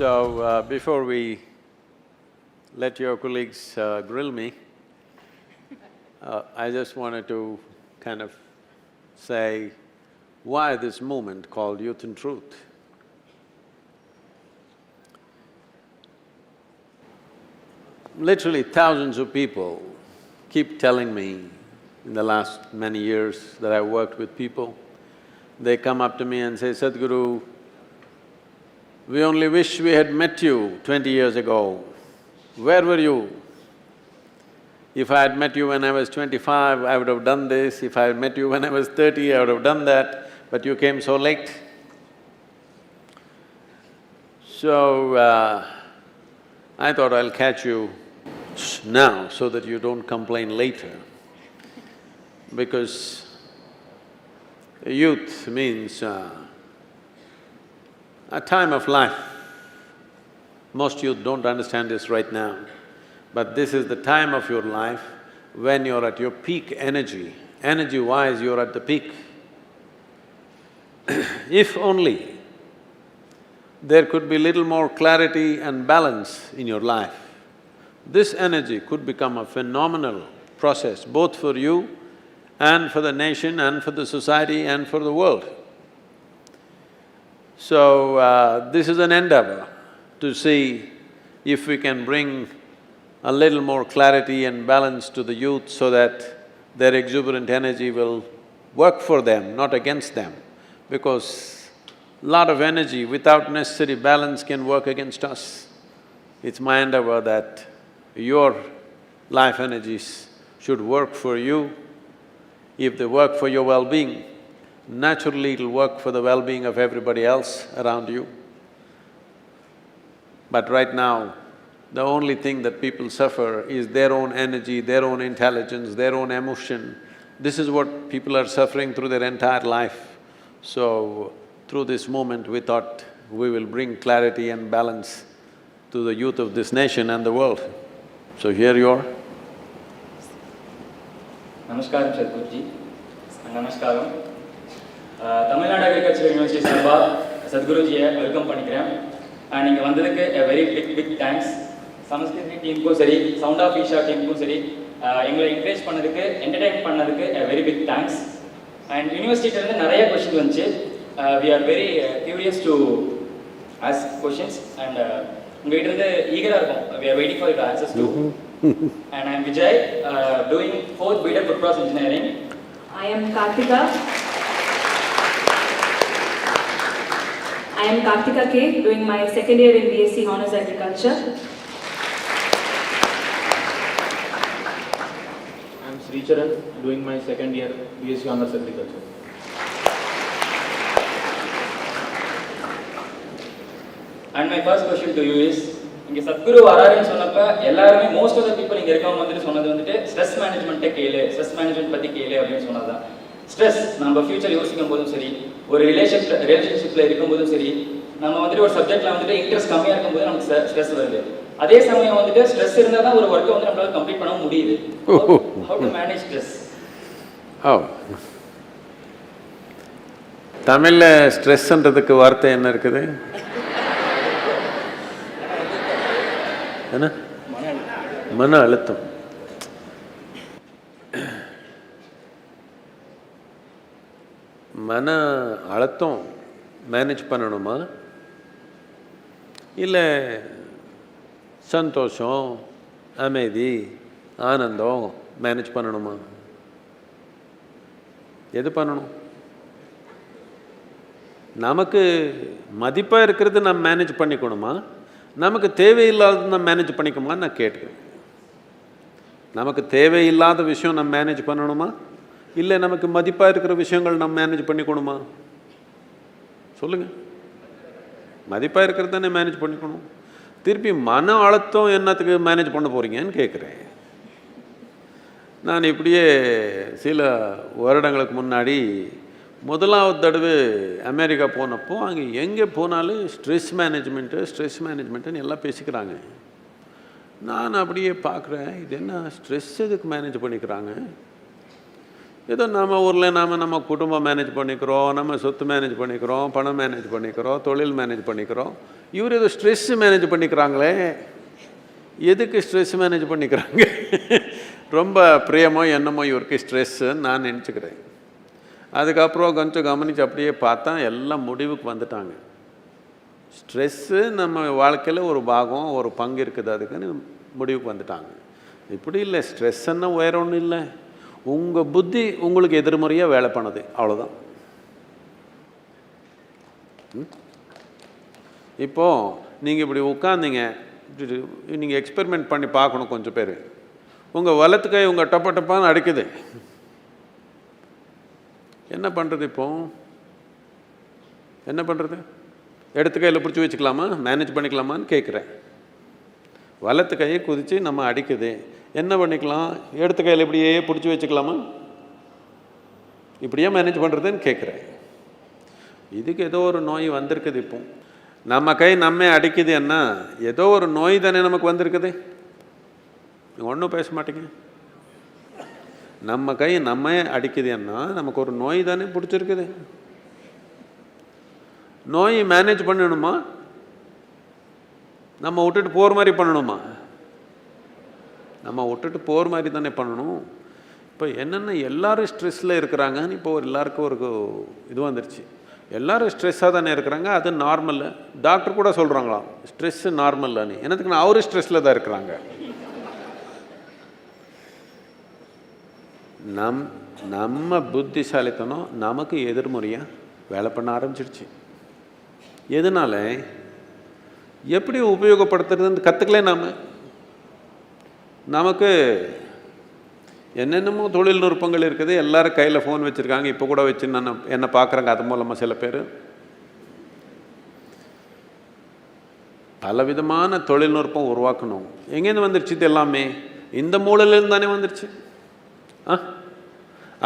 So, before we let your colleagues grill me, I just wanted to kind of say why this movement called Youth in Truth. Literally thousands of people keep telling me in the last many years that I've worked with people, they come up to me and say, Sadhguru, we only wish we had met you 20 years ago. Where were you? If I had met you when I was 25, I would have done this. If I had met you when I was 30, I would have done that, but you came so late. So, I thought I'll catch you now so that you don't complain later. Because youth means a time of life. Most youth don't understand this right now, but this is the time of your life when you're at your peak energy. Energy-wise, you're at the peak. If only there could be little more clarity and balance in your life, this energy could become a phenomenal process, both for you and for the nation and for the society and for the world. So, this is an endeavor to see if we can bring a little more clarity and balance to the youth so that their exuberant energy will work for them, not against them. Because lot of energy without necessary balance can work against us. It's my endeavor that your life energies should work for you. If they work for your well-being, naturally it'll work for the well-being of everybody else around you. But right now, the only thing that people suffer is their own energy, their own intelligence, their own emotion. This is what people are suffering through their entire life. So, through this movement, we thought we will bring clarity and balance to the youth of this nation and the world. So here you are. Namaskaram Sadhguruji. Namaskaram. Tamil Nadu Agricultural University Sarva, Sadhguruji welcome panikiren. And inga vandadukku a very big thanks. Samskrit team ku sari, Sound of Isha team ku sari, engala encourage pannadukku, entertain pannadukku a very big thanks. And university la nariya questions vanchu. We are very curious to ask questions and unga kitta eager irukom. We are waiting for your answers too. And I am Vijay, doing 4th B.Tech Food Process Engineering. I am Kartika. I am Kartika K, doing my 2nd year in BSc Honours Agriculture. I am Sricharan, doing my 2nd year BSc Honours Agriculture. And my first question to you is, இங்க சத்குரு வராருன்னு சொன்னப்ப எல்லாருமே most of the people இங்க இருக்கவங்க வந்துட்டு சொன்னது வந்துட்டு stress மேனேஜ்மெண்ட்டை கேளு, ஸ்ட்ரெஸ் மேனேஜ்மெண்ட் பத்தி கேளு அப்படின்னு சொன்னதுதான். ஸ்ட்ரெஸ் நம்ம ஃபியூச்சர் யோசிக்கும் போதும் சரி, ஒரு ரிலேஷன்ஷிப்ல இருக்கும்போதும் சரி, நம்ம வந்துட்டு ஒரு சப்ஜெக்ட்ல வந்துட்டு இன்ட்ரெஸ்ட் கம்மியா இருக்கும்போது நமக்கு ஸ்ட்ரெஸ் வருது. அதே சமயம் வந்துட்டு ஸ்ட்ரெஸ் இருந்தால் தான் ஒரு ஒர்க்கை வந்து நம்மளால கம்ப்ளீட் பண்ண முடியுது. How to manage stress? தமிழ்ல ஸ்ட்ரெஸ்ன்றதுக்கு வார்த்தை என்ன இருக்குது? என்ன? மன அழுத்தம். மன அழுத்தம் மேனேஜ் பண்ணணுமா இல்லை சந்தோஷம், அமைதி, ஆனந்தம் மேனேஜ் பண்ணணுமா? எது பண்ணணும்? நமக்கு மதிப்பாக இருக்கிறது நம்ம மேனேஜ் பண்ணிக்கணுமா, நமக்கு தேவையில்லாதது நம்ம மேனேஜ் பண்ணிக்கணுமான்னு நான் கேட்குறேன். நமக்கு தேவையில்லாத விஷயம் நம்ம மேனேஜ் பண்ணணுமா, இல்லை நமக்கு மதிப்பாக இருக்கிற விஷயங்கள் நம்ம மேனேஜ் பண்ணிக்கணுமா? சொல்லுங்கள். மதிப்பாக இருக்கிறது தானே மேனேஜ் பண்ணிக்கணும். திருப்பி மன அழுத்தம் என்னத்துக்கு மேனேஜ் பண்ண போகிறீங்கன்னு கேட்குறேன். நான் இப்படியே சில வருடங்களுக்கு முன்னாடி முதலாவது தடவை அமெரிக்கா போனப்போ அங்கே எங்கே போனாலும் ஸ்ட்ரெஸ் மேனேஜ்மெண்ட்டுன்னு எல்லாம் பேசிக்கிறாங்க. நான் அப்படியே பார்க்குறேன், இது என்ன ஸ்ட்ரெஸ் எதுக்கு மேனேஜ் பண்ணிக்கிறாங்க? ஏதோ நம்ம ஊரில் நம்ம குடும்பம் மேனேஜ் பண்ணிக்கிறோம், நம்ம சொத்து மேனேஜ் பண்ணிக்கிறோம், பணம் மேனேஜ் பண்ணிக்கிறோம், தொழில் மேனேஜ் பண்ணிக்கிறோம். இவர் ஏதோ ஸ்ட்ரெஸ்ஸு மேனேஜ் பண்ணிக்கிறாங்களே, எதுக்கு ஸ்ட்ரெஸ் மேனேஜ் பண்ணிக்கிறாங்க? ரொம்ப பிரியமோ என்னமோ இவருக்கு ஸ்ட்ரெஸ்ஸுன்னு நான் நினச்சிக்கிறேன். அதுக்கப்புறம் கொஞ்சம் கவனித்து அப்படியே பார்த்தா எல்லாம் முடிவுக்கு வந்துட்டாங்க. ஸ்ட்ரெஸ்ஸு நம்ம வாழ்க்கையில் ஒரு பாகம், ஒரு பங்கு இருக்குது, அதுக்குன்னு முடிவுக்கு வந்துட்டாங்க. இப்படி இல்லை, ஸ்ட்ரெஸ்ஸுன்னா வேற ஒன்றும் இல்லை, உங்கள் புத்தி உங்களுக்கு எதிர்மறையாக வேலை பண்ணுது, அவ்வளோதான். இப்போது நீங்கள் இப்படி உட்காந்திங்க, நீங்கள் எக்ஸ்பெரிமெண்ட் பண்ணி பார்க்கணும். கொஞ்சம் பேர் உங்கள் வலத்து கை உங்கள் டப்பான்னு அடிக்குது, என்ன பண்ணுறது? இப்போ என்ன பண்ணுறது? இடத்து கையில் பிடிச்சி வச்சுக்கலாமா, மேனேஜ் பண்ணிக்கலாமான்னு கேட்குறேன். வலத்து கையை குதித்து நம்ம அடிக்குது, என்ன பண்ணிக்கலாம்? இடத்து கையில் இப்படியே பிடிச்சி வச்சுக்கலாமா, இப்படியே மேனேஜ் பண்ணுறதுன்னு கேட்குறேன். இதுக்கு ஏதோ ஒரு நோய் வந்திருக்குது. இப்போ நம்ம கை நம்ம அடிக்குதுன்னா ஏதோ ஒரு நோய் தானே நமக்கு வந்திருக்குது. ஒன்றும் பேச மாட்டேங்க. நம்ம கை நம்ம அடிக்குதுன்னா நமக்கு ஒரு நோய் தானே பிடிச்சிருக்குது. நோய் மேனேஜ் பண்ணணுமா, நம்ம விட்டுட்டு போகிற மாதிரி பண்ணணுமா? நம்ம விட்டுட்டு போகிற மாதிரி தானே பண்ணணும். இப்போ என்னென்ன எல்லாரும் ஸ்ட்ரெஸ்ஸில் இருக்கிறாங்கன்னு இப்போ எல்லாருக்கும் ஒரு இது வந்துருச்சு. எல்லோரும் ஸ்ட்ரெஸ்ஸாக தானே இருக்கிறாங்க, அது நார்மல். டாக்டர் கூட சொல்கிறாங்களாம் ஸ்ட்ரெஸ்ஸு நார்மல்லான்னு. என்னத்துக்கு? நான் அவரு ஸ்ட்ரெஸ்ஸில் தான் இருக்கிறாங்க. நம்ம புத்திசாலித்தனம் நமக்கு எதிர்மறையாக வேலை பண்ண ஆரம்பிச்சிடுச்சு. எதனால? எப்படி உபயோகப்படுத்துறதுன்னு கற்றுக்கல. நமக்கு என்னென்னமோ தொழில்நுட்பங்கள் இருக்குது, எல்லோரும் கையில் ஃபோன் வச்சுருக்காங்க. இப்போ கூட வச்சு என்ன பார்க்குறாங்க, அது மூலமாக சில பேர் பலவிதமான தொழில்நுட்பம் உருவாக்கணும். எங்கேருந்து வந்துருச்சு? இது எல்லாமே இந்த மூலையிலேருந்து தானே வந்துருச்சு.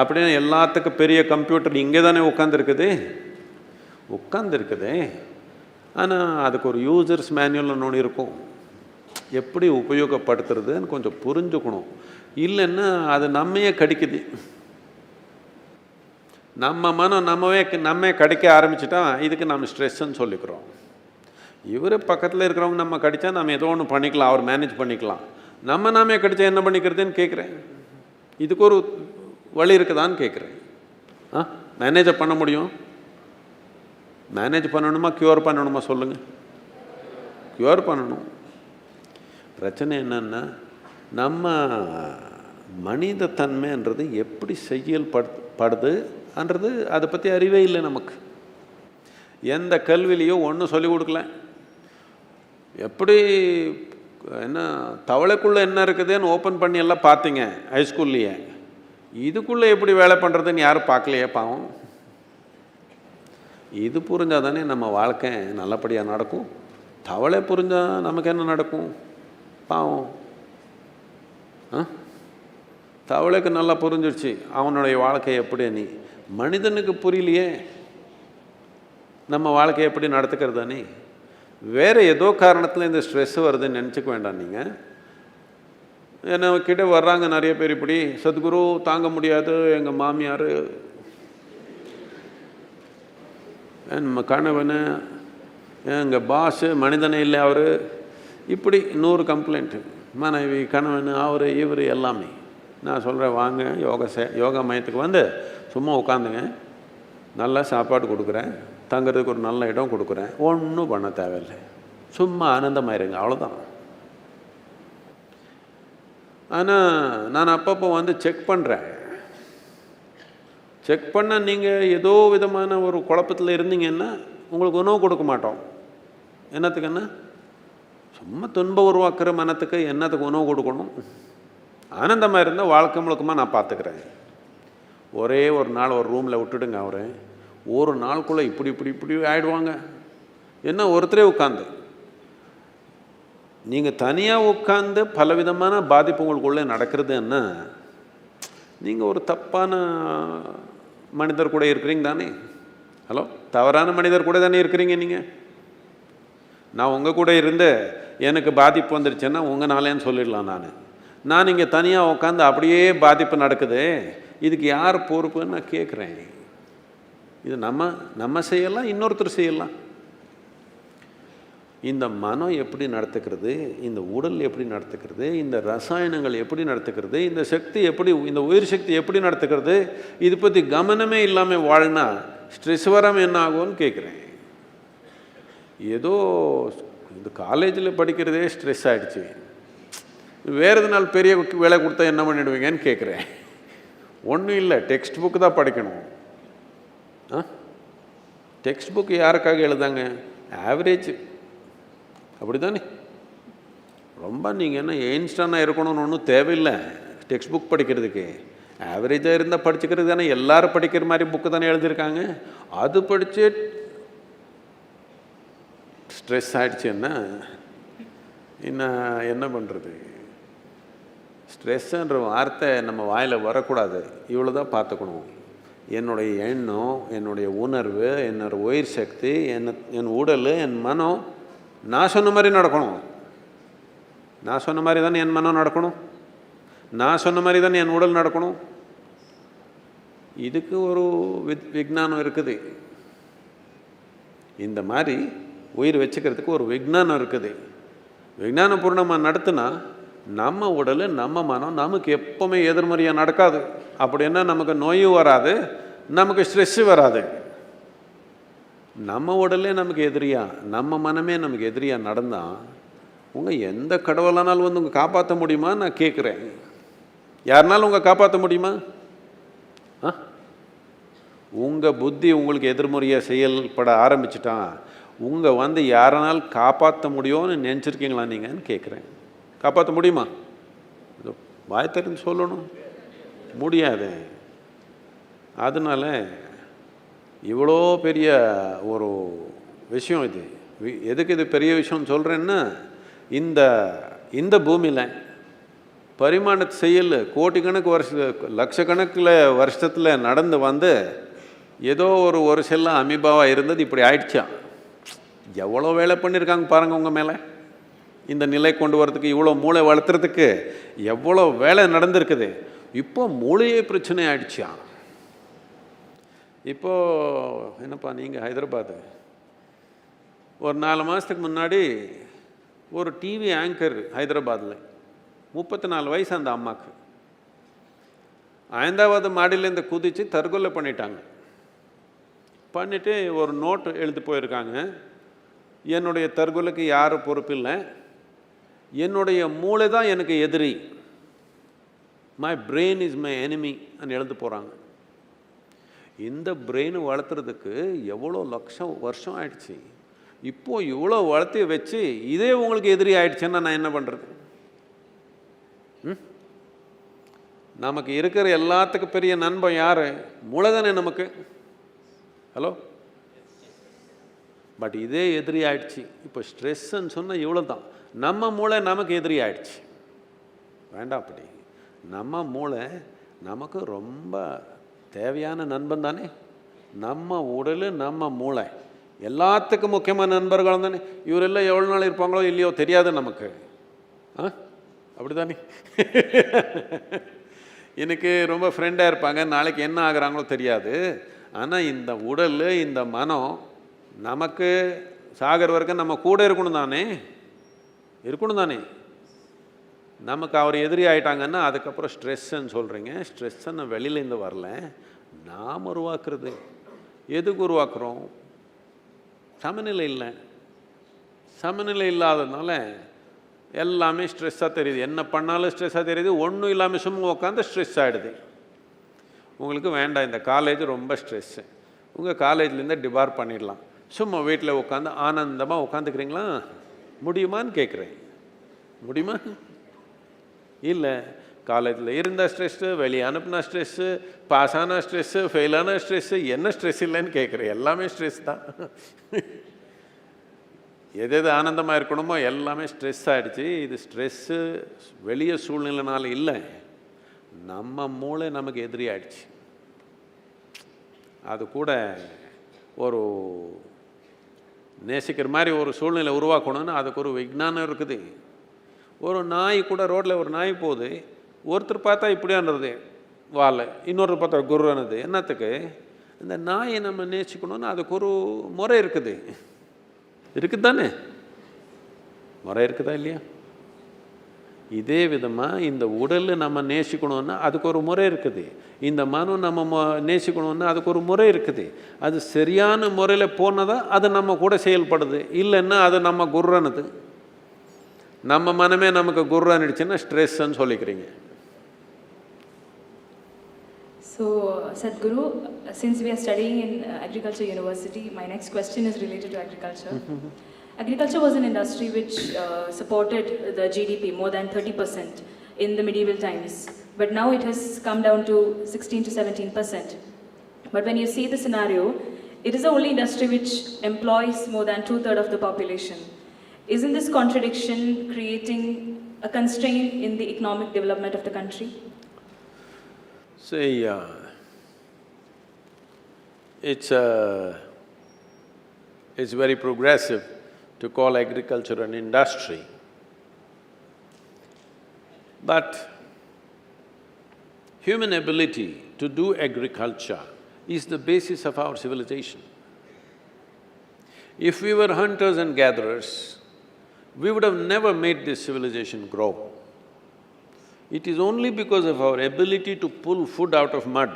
அப்படின்னா எல்லாத்துக்கும் பெரிய கம்ப்யூட்டர் இங்கே தானே உட்காந்துருக்குது. ஆனால் அதுக்கு ஒரு யூசர்ஸ் மேனுவல்னு ஒன்று இருக்கும். எப்படி உபயோகப்படுத்துறதுன்னு கொஞ்சம் புரிஞ்சுக்கணும். இல்லைன்னா அது நம்மையே கடிக்குது. நம்ம மனம் நம்மே கடிக்க ஆரம்பிச்சுட்டா இதுக்கு நம்ம ஸ்ட்ரெஸ்ஸுன்னு சொல்லிக்கிறோம். இவர் பக்கத்தில் இருக்கிறவங்க நம்ம கடித்தா நம்ம ஏதோ ஒன்று பண்ணிக்கலாம், அவர் மேனேஜ் பண்ணிக்கலாம். நாமே கடித்தா என்ன பண்ணிக்கிறதுன்னு கேட்குறேன். இதுக்கு ஒரு வழி இருக்குதான்னு கேட்குறேன். மேனேஜை பண்ண முடியும்? மேனேஜ் பண்ணணுமா க்யூர் பண்ணணுமா சொல்லுங்கள்? க்யூர் பண்ணணும். பிரச்சனை என்னன்னா, நம்ம மனித தன்மைன்றது எப்படி செயல்படுதுன்றது அதை பற்றி அறிவே இல்லை நமக்கு. எந்த கல்விலையோ ஒன்றும் சொல்லிக் கொடுக்கல. எப்படி என்ன தவளைக்குள்ளே என்ன இருக்குதுன்னு ஓப்பன் பண்ணி எல்லாம் பார்த்தீங்க ஹைஸ்கூல்லையே. இதுக்குள்ளே எப்படி வேலை பண்ணுறதுன்னு யாரும் பார்க்கலையே, பாவம். இது புரிஞ்சால் தானே நம்ம வாழ்க்கை நல்லபடியாக நடக்கும். தவளை புரிஞ்சால் நமக்கு என்ன நடக்கும்? பாவம். தவளைக்கு நல்லா புரிஞ்சிடுச்சு அவனுடைய வாழ்க்கை எப்படி. நீ மனிதனுக்கு புரியலையே நம்ம வாழ்க்கையை எப்படி நடத்துக்கிறது தானே. வேறு ஏதோ காரணத்தில் இந்த ஸ்ட்ரெஸ் வருதுன்னு நினச்சிக்க வேண்டாம். நீங்கள் என்ன கிட்ட வர்றாங்க நிறைய பேர், இப்படி சத்குரு தாங்க முடியாது, எங்கள் மாமியார், நம்ம கணவன், எங்கள் பாஸு மனிதனே இல்லை அவர், இப்படி 100 கம்ப்ளைண்ட்டு. மனைவி, கணவன், அவர், இவர் எல்லாமே. நான் சொல்கிறேன், வாங்க யோகா மையத்துக்கு வந்து சும்மா உட்காந்துங்க, நல்லா சாப்பாடு கொடுக்குறேன், தங்கிறதுக்கு ஒரு நல்ல இடம் கொடுக்குறேன், ஒன்றும் பண்ண தேவையில்லை, சும்மா ஆனந்தமாயிருங்க, அவ்வளோதான். ஆனால் நான் அப்பப்போ வந்து செக் பண்ணுறேன். செக் பண்ண நீங்கள் ஏதோ விதமான ஒரு குழப்பத்தில் இருந்தீங்கன்னா உங்களுக்கு உணவு கொடுக்க மாட்டோம். என்னத்துக்குன்னா, சும்மா துன்பம் உருவாக்குற மனத்துக்கு என்னத்துக்கு உணவு கொடுக்கணும்? ஆனந்தமாக இருந்தால் வாழ்க்கை முழுக்கமாக நான் பார்த்துக்கிறேன். ஒரே ஒரு நாள் ஒரு ரூமில் விட்டுடுங்க, அவரை ஒரு நாளுக்குள்ளே இப்படி இப்படி இப்படி ஆகிடுவாங்க. என்ன ஒருத்தரே உட்காந்து, நீங்கள் தனியாக உட்காந்து பலவிதமான பாதிப்பு உங்களுக்குள்ளே நடக்கிறதுன்னா நீங்கள் ஒரு தப்பான மனிதர் கூட இருக்கிறீங்க தானே. ஹலோ, தவறான மனிதர் கூட தானே இருக்கிறீங்க நீங்கள். நான் உங்கள் கூட இருந்து எனக்கு பாதிப்பு வந்துருச்சுன்னா உங்கள் நாளேன்னு சொல்லிடலாம். நான் இங்கே தனியாக உட்காந்து அப்படியே பாதிப்பு நடக்குது, இதுக்கு யார் பொறுப்புன்னு நான் கேட்குறேன். இது நம்ம செய்யலாம், இன்னொருத்தர் செய்யலாம். இந்த மனம் எப்படி நடத்துக்கிறது, இந்த உடல் எப்படி நடத்துக்கிறது, இந்த ரசாயனங்கள் எப்படி நடத்துக்கிறது, இந்த சக்தி எப்படி, இந்த உயிர் சக்தி எப்படி நடத்துக்கிறது, இது பற்றி கவனமே இல்லாமல் வாழ்னா ஸ்ட்ரெஸ் வராமல் என்ன ஆகும்னு கேட்குறேன். ஏதோ இந்த காலேஜில் படிக்கிறதே ஸ்ட்ரெஸ் ஆகிடுச்சு, வேறு எதுனால பெரிய வேலை கொடுத்தா என்ன பண்ணிடுவீங்கன்னு கேட்குறேன். ஒன்றும் இல்லை, டெக்ஸ்ட் புக்கு தான் படிக்கணும். டெக்ஸ்ட் புக் யாருக்காக எழுதாங்க? ஆவரேஜ், அப்படி தானே? ரொம்ப நீங்கள் என்ன எயின்ஸ்டானாக இருக்கணும்னு ஒன்றும் தேவையில்லை டெக்ஸ்ட் புக் படிக்கிறதுக்கு. ஆவரேஜாக இருந்தால் படிச்சுக்கிறது தானே. எல்லோரும் படிக்கிற மாதிரி புக்கு தானே எழுதியிருக்காங்க. அது படித்து ஸ்ட்ரெஸ் ஆகிடுச்சுன்னா என்ன பண்ணுறது? ஸ்ட்ரெஸ்ஸுன்ற வார்த்தை நம்ம வாயில் வரக்கூடாது. இவ்வளோ தான் பார்த்துக்கணும். என்னுடைய எண்ணம், என்னுடைய உணர்வு, என்னோடய உயிர் சக்தி, என் உடல், என் மனம் நான் சொன்ன மாதிரி நடக்கணும். நான் சொன்ன மாதிரி தானே என் மனம் நடக்கணும், நான் சொன்ன மாதிரி தானே என் உடல் நடக்கணும். இதுக்கு ஒரு விஞ்ஞானம் இருக்குது. இந்த மாதிரி உயிர் வச்சுக்கிறதுக்கு ஒரு விஞ்ஞானம் இருக்குது. விஞ்ஞானபூர்ணமாக நடத்துனா நம்ம உடல், நம்ம மனம் நமக்கு எப்போவுமே எதிர்மறையாக நடக்காது. அப்படின்னா நமக்கு நோயும் வராது, நமக்கு ஸ்ட்ரெஸ்ஸு வராது. நம்ம உடலே நமக்கு எதிரியா, நம்ம மனமே நமக்கு எதிரியாக நடந்தால் உங்கள் எந்த கடவுளானாலும் வந்து உங்கள் காப்பாற்ற முடியுமா நான் கேட்குறேன். யாருனாலும் உங்கள் காப்பாற்ற முடியுமா? உங்கள் புத்தி உங்களுக்கு எதிர்மறையாக செயல்பட ஆரம்பிச்சிட்டான், உங்கள் வந்து யாரனால் காப்பாற்ற முடியும்னு நினச்சிருக்கீங்களா நீங்கன்னு கேட்குறேன். காப்பாற்ற முடியுமா? வாய் தெரிஞ்சு சொல்லணும், முடியாது. அதனால் இவ்வளோ பெரிய ஒரு விஷயம் இது. எதுக்கு இது பெரிய விஷயம் சொல்கிறேன்னா, இந்த பூமியில் பரிமாண செயல் கோடிக்கணக்கு லட்சக்கணக்கில் வருஷத்தில் நடந்து வந்து ஏதோ ஒரு செல்லம் அமீபாவாக இருந்தது இப்படி ஆயிடுச்சா. எவ்வளோ வேலை பண்ணியிருக்காங்க பாருங்கள் உங்கள் மேலே. இந்த நிலை கொண்டு வரதுக்கு, இவ்வளோ மூளை வளர்த்துறதுக்கு எவ்வளோ வேலை நடந்திருக்குது. இப்போ மூளையே பிரச்சனை ஆயிடுச்சா. இப்போது என்னப்பா நீங்கள் ஹைதராபாத் ஒரு 4 மாதத்துக்கு முன்னாடி ஒரு டிவி ஆங்கர் ஹைதராபாத்தில் 34 வயசு அந்த அம்மாவுக்கு 5வது மாடியிலேருந்து குதித்து தற்கொலை பண்ணிட்டாங்க. பண்ணிவிட்டு ஒரு நோட்டு எழுதி போயிருக்காங்க, என்னுடைய தற்கொலைக்கு யாரும் பொறுப்பில்லை, என்னுடைய மூளை தான் எனக்கு எதிரி, my brain is my enemy అని எழுதி போகிறாங்க. இந்த பிரெயின் வளர்த்துறதுக்கு எவ்வளோ லட்சம் வருஷம் ஆயிடுச்சு. இப்போது இவ்வளோ வளர்த்து வச்சு இதே உங்களுக்கு எதிரி ஆயிடுச்சுன்னா நான் என்ன பண்ணுறது? நமக்கு இருக்கிற எல்லாத்துக்கும் பெரிய நண்பன் யார்? மூளை தானே நமக்கு. ஹலோ, பட் இதே எதிரி ஆயிடுச்சு. இப்போ ஸ்ட்ரெஸ்ன்னு சொன்னால் இவ்வளோ தான். நம்ம மூளை நமக்கு எதிரி ஆயிடுச்சு. வேண்டாம் அப்படி. நம்ம மூளை நமக்கு ரொம்ப தேவையான நண்பன் தானே. நம்ம உடல், நம்ம மூளை எல்லாத்துக்கும் முக்கியமான நண்பர்கள் தானே. இவரெல்லாம் எவ்வளோ நாள் இருப்பாங்களோ இல்லையோ தெரியாது நமக்கு. அப்படி தானே? எனக்கு ரொம்ப ஃப்ரெண்டாக இருப்பாங்க, நாளைக்கு என்ன ஆகுறாங்களோ தெரியாது. ஆனால் இந்த உடல், இந்த மனம் நமக்கு சாகர் வரைக்கும் நம்ம கூட இருக்கணும் தானே. நமக்கு அவர் எதிரி ஆகிட்டாங்கன்னா அதுக்கப்புறம் ஸ்ட்ரெஸ்ன்னு சொல்கிறீங்க. ஸ்ட்ரெஸ்ஸை வெளியிலேருந்து வரல, நாம் உருவாக்குறது. எதுக்கு உருவாக்குறோம்? சமநிலை இல்லை. சமநிலை இல்லாததுனால எல்லாமே ஸ்ட்ரெஸ்ஸாக தெரியுது. என்ன பண்ணாலும் ஸ்ட்ரெஸ்ஸாக தெரியுது. ஒன்றும் இல்லாமல் சும்மா உட்காந்து ஸ்ட்ரெஸ் ஆகிடுது. உங்களுக்கு வேண்டாம் இந்த காலேஜ், ரொம்ப ஸ்ட்ரெஸ்ஸு. உங்கள் காலேஜ்லேருந்து டிபார் பண்ணிடலாம். சும்மா வீட்டில் உட்காந்து ஆனந்தமாக உட்காந்துக்கிறீங்களா? முடியுமான்னு கேட்குறேன். முடியுமா? இல்லை. காலேஜில் இருந்த ஸ்ட்ரெஸ்ஸு, வெளியே அனுப்புனா ஸ்ட்ரெஸ்ஸு, பாஸ் ஆன ஸ்ட்ரெஸ்ஸு, ஃபெயிலான ஸ்ட்ரெஸ்ஸு, என்ன ஸ்ட்ரெஸ் இல்லைன்னு கேட்குறேன். எல்லாமே ஸ்ட்ரெஸ் தான். எது ஆனந்தமாக இருக்கணுமோ எல்லாமே ஸ்ட்ரெஸ் ஆகிடுச்சு. இது ஸ்ட்ரெஸ்ஸு வெளியே சூழ்நிலைனால இல்லை, நம்ம மூளை நமக்கு எதிரி ஆயிடுச்சு. அது கூட ஒரு நேசிக்கிற மாதிரி ஒரு சூழ்நிலை உருவாக்கணும்னு அதுக்கு ஒரு விஞ்ஞானம் இருக்குது. ஒரு நாய் கூட ரோட்டில் ஒரு நாய் போகுது, ஒருத்தர் பார்த்தா இப்படியான்றது, வால், இன்னொரு பார்த்தா குருன்னது. என்னத்துக்கு? இந்த நாயை நம்ம நேசிக்கணும்னு அதுக்கு ஒரு முறை இருக்குது. இருக்குது தானே? முறை இருக்குதா இல்லையா? இதே விதமாக இந்த உடலை நம்ம நேசிக்கணும்னா அதுக்கு ஒரு முறை இருக்குது. இந்த மனு நம்ம நேசிக்கணும்னா அதுக்கு ஒரு முறை இருக்குது. அது சரியான முறையில் போனதா அது நம்ம கூட செயல்படுது, இல்லைன்னா அது நம்ம குர்ரனுது. நம்ம மனமே நமக்கு குர்ரன்னுடுச்சுன்னா ஸ்ட்ரெஸ்ன்னு சொல்லிக்கிறீங்க. So, Sadhguru, since we are studying in Agriculture University, my next question is related to agriculture. Agriculture was an industry which supported the GDP more than 30% in the medieval times, but now it has come down to 16 to 17%. But when you see the scenario, it is the only industry which employs more than 2/3 of the population. Isn't this contradiction creating a constraint in the economic development of the country? See, it's very progressive to call agriculture an industry. But human ability to do agriculture is the basis of our civilization. If we were hunters and gatherers, we would have never made this civilization grow. It is only because of our ability to pull food out of mud.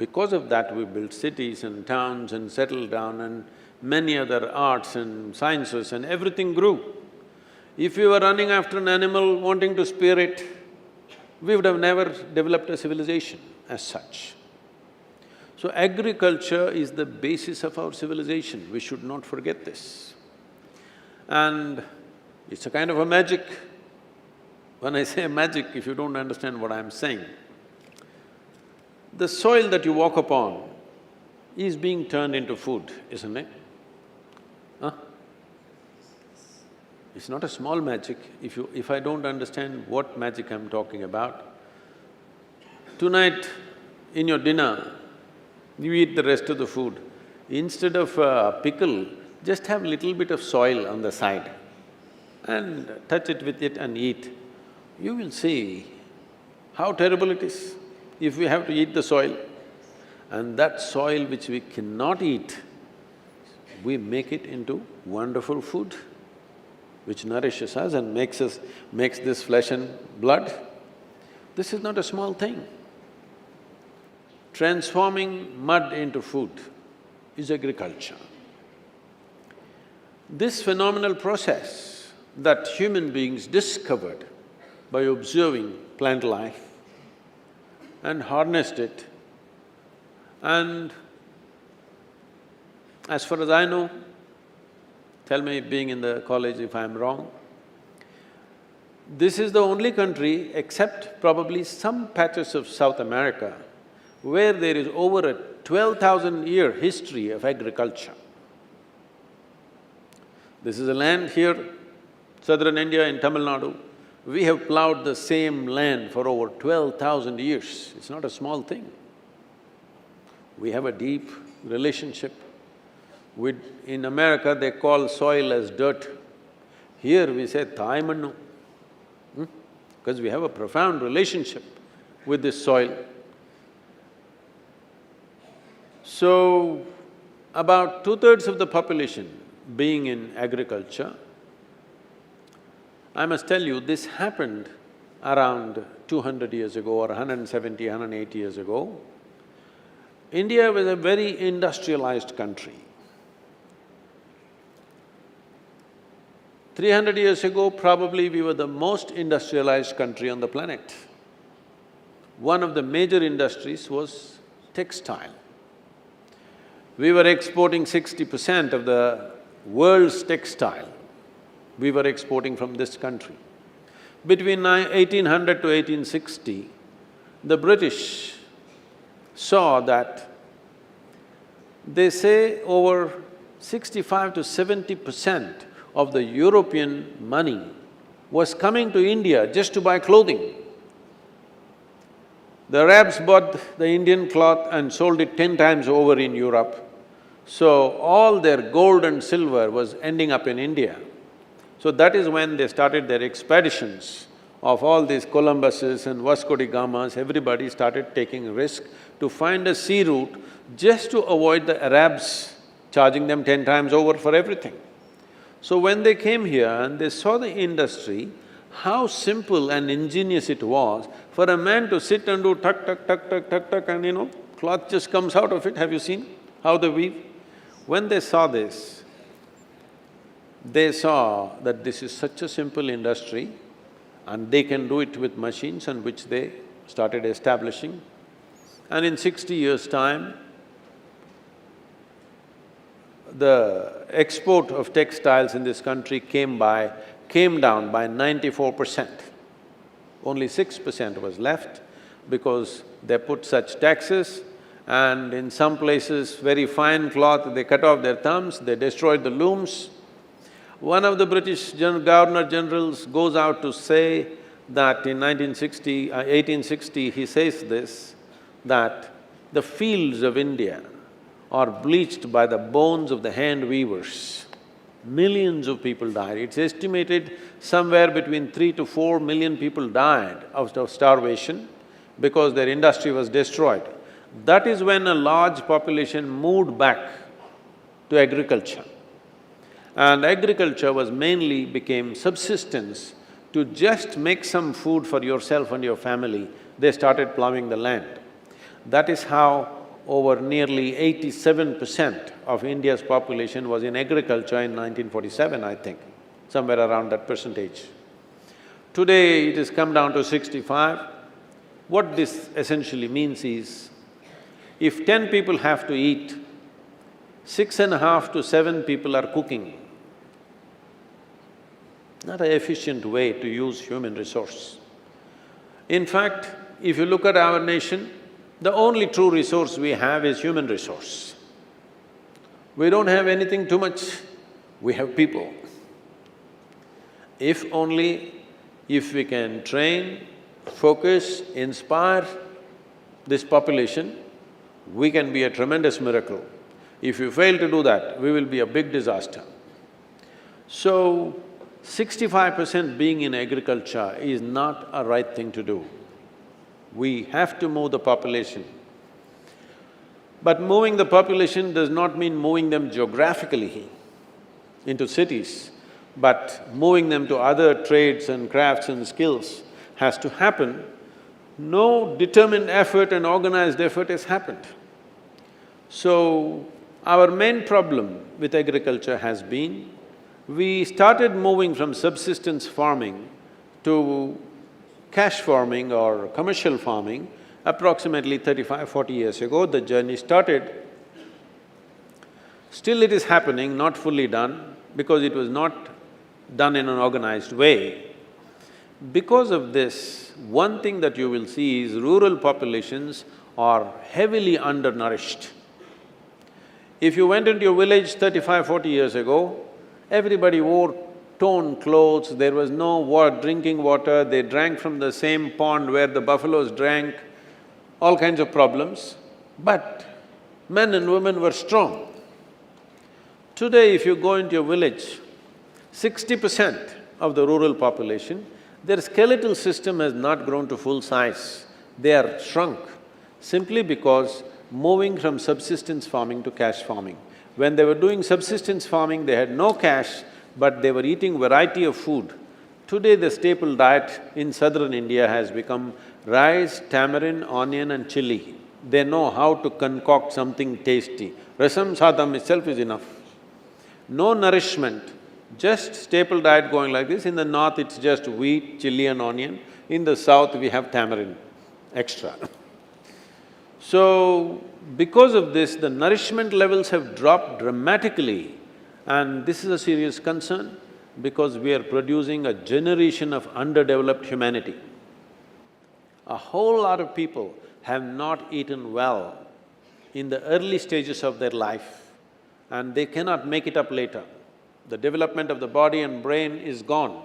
Because of that, we built cities and towns and settled down, and many other arts and sciences, and everything grew. If we were running after an animal, wanting to spear it, we would have never developed a civilization as such. So agriculture is the basis of our civilization, we should not forget this. And it's a kind of a magic. When I say magic, if you don't understand what I'm saying, the soil that you walk upon is being turned into food, isn't it? Huh? It's not a small magic. If I don't understand what magic I'm talking about, tonight in your dinner, you eat the rest of the food. Instead of pickle, just have little bit of soil on the side and touch it with it and eat. You will see how terrible it is if we have to eat the soil. And that soil which we cannot eat, we make it into wonderful food, which nourishes us and makes this flesh and blood. This is not a small thing. Transforming mud into food is agriculture. This phenomenal process that human beings discovered by observing plant life and harnessed it, and as far as I know, tell me being in the college if I'm wrong, this is the only country, except probably some patches of South America, where there is over a 12,000-year history of agriculture. This is a land here, southern India in Tamil Nadu. We have plowed the same land for over 12,000 years. It's not a small thing. We have a deep relationship with… In America, they call soil as dirt. Here we say thai mannu, because we have a profound relationship with this soil. So, about 2/3 of the population being in agriculture, I must tell you, this happened around 200 years ago or 170, 180 years ago. India was a very industrialized country. 300 years ago, probably we were the most industrialized country on the planet. One of the major industries was textile. We were exporting 60% of the world's textile, we were exporting from this country. Between 1800 to 1860, the British saw that they say over 65 to 70% of the European money was coming to India just to buy clothing. The Arabs bought the Indian cloth and sold it 10 times over in Europe. So all their gold and silver was ending up in India. So that is when they started their expeditions of all these Columbuses and Vasco da Gamas, everybody started taking risk to find a sea route just to avoid the Arabs charging them 10 times over for everything. So when they came here and they saw the industry, how simple and ingenious it was for a man to sit and do tuck, tuck, tuck, tuck, tuck, tuck, and cloth just comes out of it. Have you seen how they weave? When they saw this, they saw that this is such a simple industry and they can do it with machines, and which they started establishing. And in 60 years' time, the export of textiles in this country came down by 94%. Only 6% was left because they put such taxes, and in some places, very fine cloth, they cut off their thumbs, they destroyed the looms. One of the British Governor-Generals goes out to say that in 1860, he says this, that the fields of India are bleached by the bones of the hand weavers. Millions of people died. It's estimated somewhere between 3 to 4 million people died of starvation because their industry was destroyed. That is when a large population moved back to agriculture. And agriculture became subsistence. To just make some food for yourself and your family, they started plowing the land. That is how over nearly 87% of India's population was in agriculture in 1947, I think, somewhere around that percentage. Today, it has come down to 65. What this essentially means is, if 10 people have to eat, 6.5 to 7 people are cooking. Not an efficient way to use human resource. In fact, if you look at our nation, the only true resource we have is human resource. We don't have anything too much, we have people. If we can train, focus, inspire this population, we can be a tremendous miracle. If you fail to do that, we will be a big disaster. So, 65% being in agriculture is not a right thing to do. We have to move the population. But moving the population does not mean moving them geographically into cities, but moving them to other trades and crafts and skills has to happen. No determined effort and organized effort has happened. So, our main problem with agriculture has been, we started moving from subsistence farming to cash farming or commercial farming approximately 35–40 years ago. The journey started. Still it is happening, not fully done, because it was not done in an organized way. Because of this, one thing that you will see is rural populations are heavily undernourished. If you went into a village 35–40 years ago, everybody wore torn clothes, there was no drinking water, they drank from the same pond where the buffaloes drank, all kinds of problems. But men and women were strong. Today, if you go into a village, 60% of the rural population, their skeletal system has not grown to full size. They are shrunk simply because moving from subsistence farming to cash farming. When they were doing subsistence farming, they had no cash, but they were eating variety of food. Today, the staple diet in southern India has become rice, tamarind, onion and chili. They know how to concoct something tasty. Rasam sadam itself is enough. No nourishment, just staple diet going like this. In the north, it's just wheat, chili and onion. In the south, we have tamarind extra. So, because of this, the nourishment levels have dropped dramatically, and this is a serious concern because we are producing a generation of underdeveloped humanity. A whole lot of people have not eaten well in the early stages of their life, and they cannot make it up later. The development of the body and brain is gone.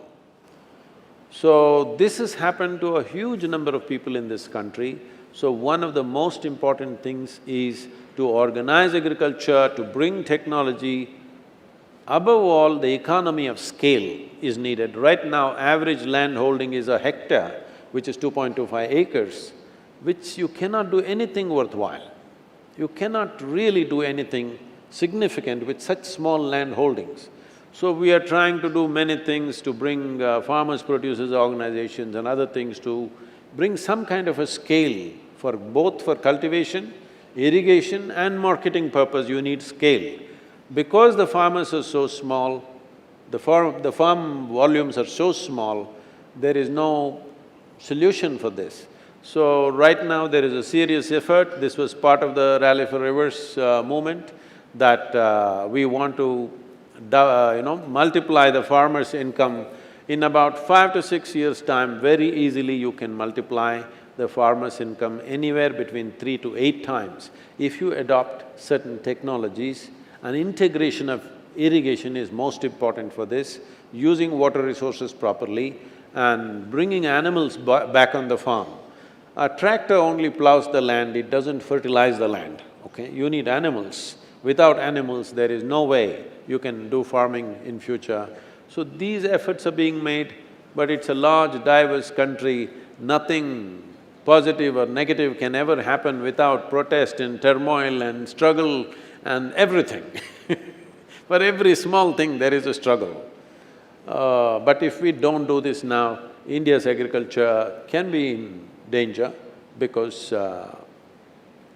So, this has happened to a huge number of people in this country. So, one of the most important things is to organize agriculture, to bring technology, Above all, the economy of scale is needed. Right now, average land holding is a hectare, which is 2.25 acres, which you cannot do anything worthwhile. You cannot really do anything significant with such small land holdings. So we are trying to do many things to bring farmers, producers, organizations and other things to bring some kind of a scale for both for cultivation, irrigation and marketing purpose. You need scale. Because the farmers are so small, the farm volumes are so small, there is no solution for this. So right now there is a serious effort. This was part of the Rally for Rivers movement, that we want to multiply the farmers' income. In about 5 to 6 years' time, very easily you can multiply the farmers' income anywhere between 3 to 8 times if you adopt certain technologies. An integration of irrigation is most important for this, using water resources properly and bringing animals back on the farm. A tractor only plows the land, it doesn't fertilize the land, okay? You need animals. Without animals, there is no way you can do farming in future. So these efforts are being made, but it's a large, diverse country. Nothing positive or negative can ever happen without protest and turmoil and struggle and everything. For every small thing, there is a struggle. But if we don't do this now, India's agriculture can be in danger because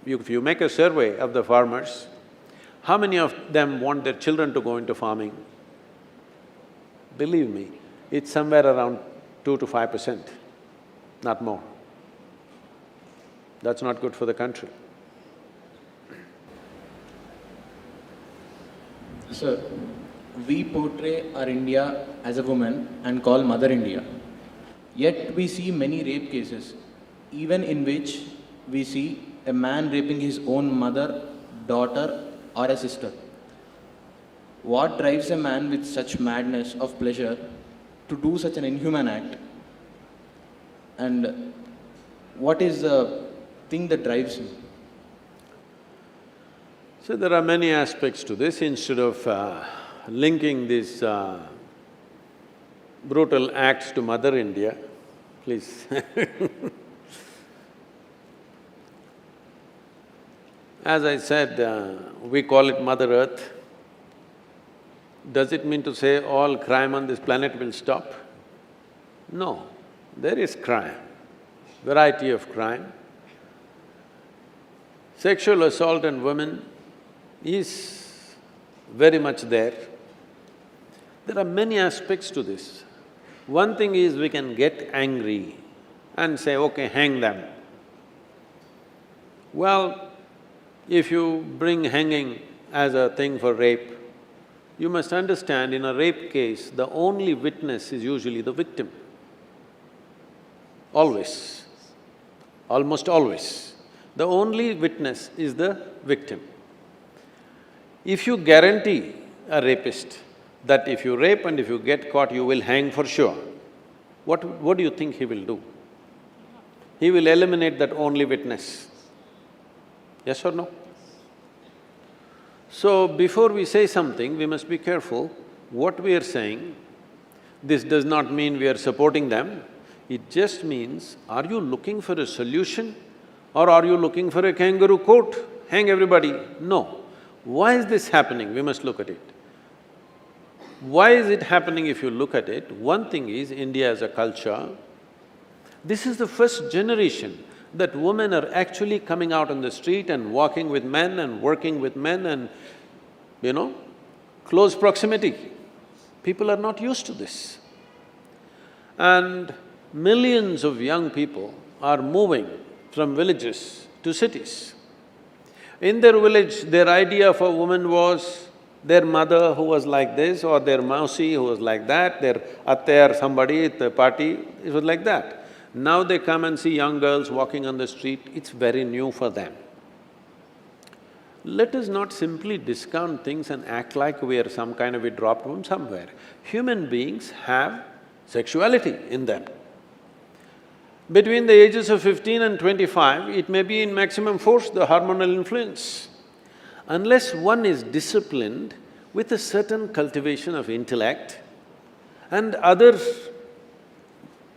if you make a survey of the farmers, how many of them want their children to go into farming? Believe me, it's somewhere around 2 to 5%, not more. That's not good for the country. Sir, we portray our India as a woman and call Mother India. Yet we see many rape cases, even in which we see a man raping his own mother, daughter or a sister. What drives a man with such madness of pleasure to do such an inhuman act? And what is the thing that drives him? So there are many aspects to this. Instead of linking these brutal acts to Mother India, please As I said, we call it Mother Earth. Does it mean to say all crime on this planet will stop? No, there is crime, variety of crime. Sexual assault on women is very much there. There are many aspects to this. One thing is we can get angry and say, okay, hang them. Well, if you bring hanging as a thing for rape, you must understand in a rape case, the only witness is usually the victim. Always, almost always. The only witness is the victim. If you guarantee a rapist that if you rape and if you get caught, you will hang for sure, what do you think he will do? He will eliminate that only witness. Yes or no? So, before we say something, we must be careful what we are saying. This does not mean we are supporting them, it just means, are you looking for a solution or are you looking for a kangaroo court? Hang everybody? No. Why is this happening? We must look at it. Why is it happening if you look at it? One thing is, India as a culture, this is the first generation that women are actually coming out on the street and walking with men and working with men and, close proximity. People are not used to this. And millions of young people are moving from villages to cities. In their village, their idea of a woman was their mother who was like this, or their mausi who was like that, their atte or somebody at the party, it was like that. Now they come and see young girls walking on the street, it's very new for them. Let us not simply discount things and act like we are some kind of a dropped from somewhere. Human beings have sexuality in them. Between the ages of 15 and 25, it may be in maximum force, the hormonal influence. Unless one is disciplined, with a certain cultivation of intellect and other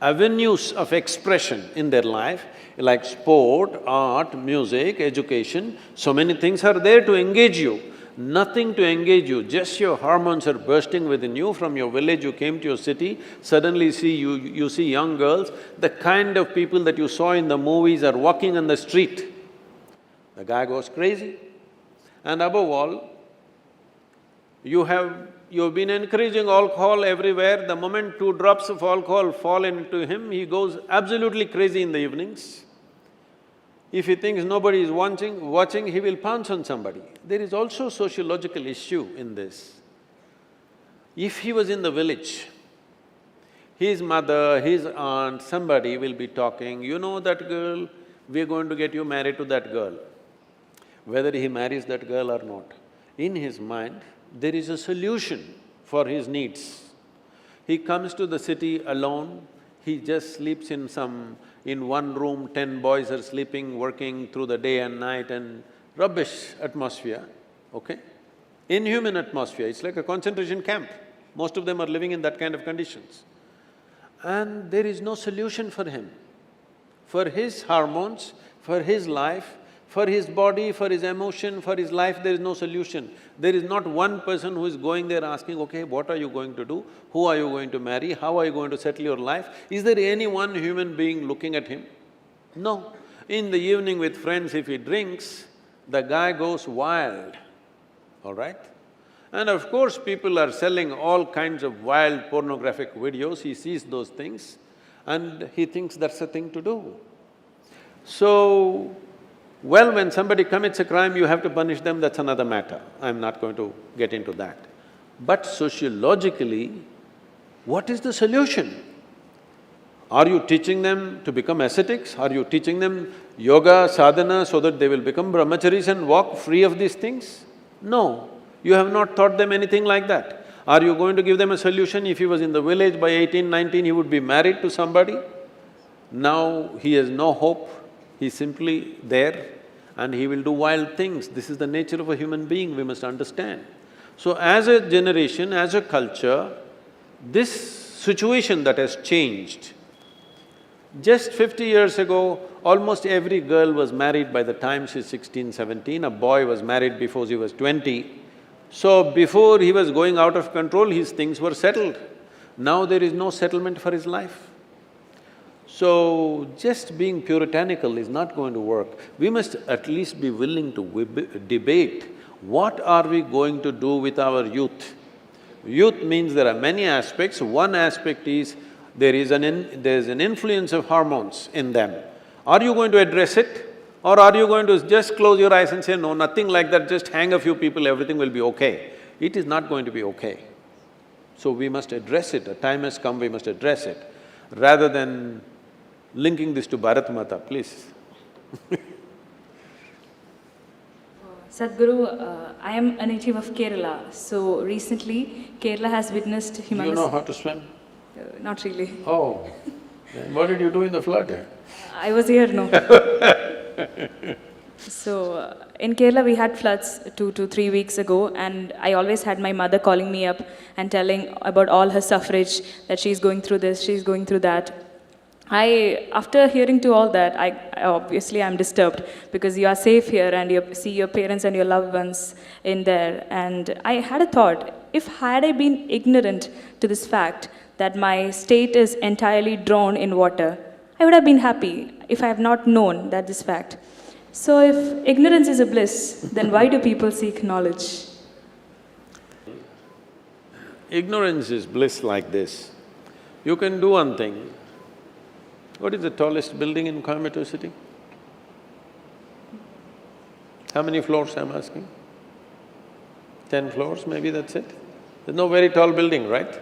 avenues of expression in their life, like sport, art, music, education, so many things are there to engage you. Nothing to engage you, just your hormones are bursting within you. From your village, you came to your city, suddenly you see young girls, the kind of people that you saw in the movies are walking on the street. The guy goes crazy. And above all, you've been encouraging alcohol everywhere. The moment 2 drops of alcohol fall into him, he goes absolutely crazy in the evenings. If he thinks nobody is watching, he will pounce on somebody. There is also a sociological issue in this. If he was in the village, his mother, his aunt, somebody will be talking, you know that girl, we're going to get you married to that girl. Whether he marries that girl or not, in his mind, there is a solution for his needs. He comes to the city alone, he just sleeps in one room, 10 boys are sleeping, working through the day and night and rubbish atmosphere, okay? Inhuman atmosphere, it's like a concentration camp. Most of them are living in that kind of conditions. And there is no solution for him. For his hormones, for his life, for his body, for his emotion, for his life, there is no solution. There is not one person who is going there asking, okay, what are you going to do? Who are you going to marry? How are you going to settle your life? Is there any one human being looking at him? No. In the evening with friends, if he drinks, the guy goes wild, all right? And of course, people are selling all kinds of wild pornographic videos, he sees those things and he thinks that's the thing to do. So, well, when somebody commits a crime, you have to punish them, that's another matter. I'm not going to get into that. But sociologically, what is the solution? Are you teaching them to become ascetics? Are you teaching them yoga, sadhana so that they will become brahmacharis and walk free of these things? No, you have not taught them anything like that. Are you going to give them a solution? If he was in the village by 18, 19, he would be married to somebody. Now he has no hope. He's simply there and he will do wild things. This is the nature of a human being, we must understand. So as a generation, as a culture, this situation that has changed, just 50 years ago, almost every girl was married by the time she's 16, 17, a boy was married before he was 20. So before he was going out of control, his things were settled. Now there is no settlement for his life. So, just being puritanical is not going to work. We must at least be willing to debate what are we going to do with our youth. Youth means there are many aspects. One aspect is there's an influence of hormones in them. Are you going to address it? Or are you going to just close your eyes and say, no, nothing like that, just hang a few people, everything will be okay? It is not going to be okay. So we must address it, a time has come, we must address it, rather than linking this to Bharat Mata, please. Sadhguru, I am a native of Kerala, so recently Kerala has witnessed humongous… Do you know how to swim? Not really. Oh, then what did you do in the flood? I was here, no. So, in Kerala we had floods 2 to 3 weeks ago, and I always had my mother calling me up and telling about all her suffrage, that she's going through this, she's going through that. After hearing to all that, obviously I'm disturbed because you are safe here and you see your parents and your loved ones in there. And I had a thought, if had I been ignorant to this fact that my state is entirely drowned in water, I would have been happy if I have not known that this fact. So if ignorance is a bliss, then why do people seek knowledge? Ignorance is bliss like this. You can do one thing. What is the tallest building in Coimbatore city? How many floors I'm asking? 10 floors, maybe that's it? There's no very tall building, right?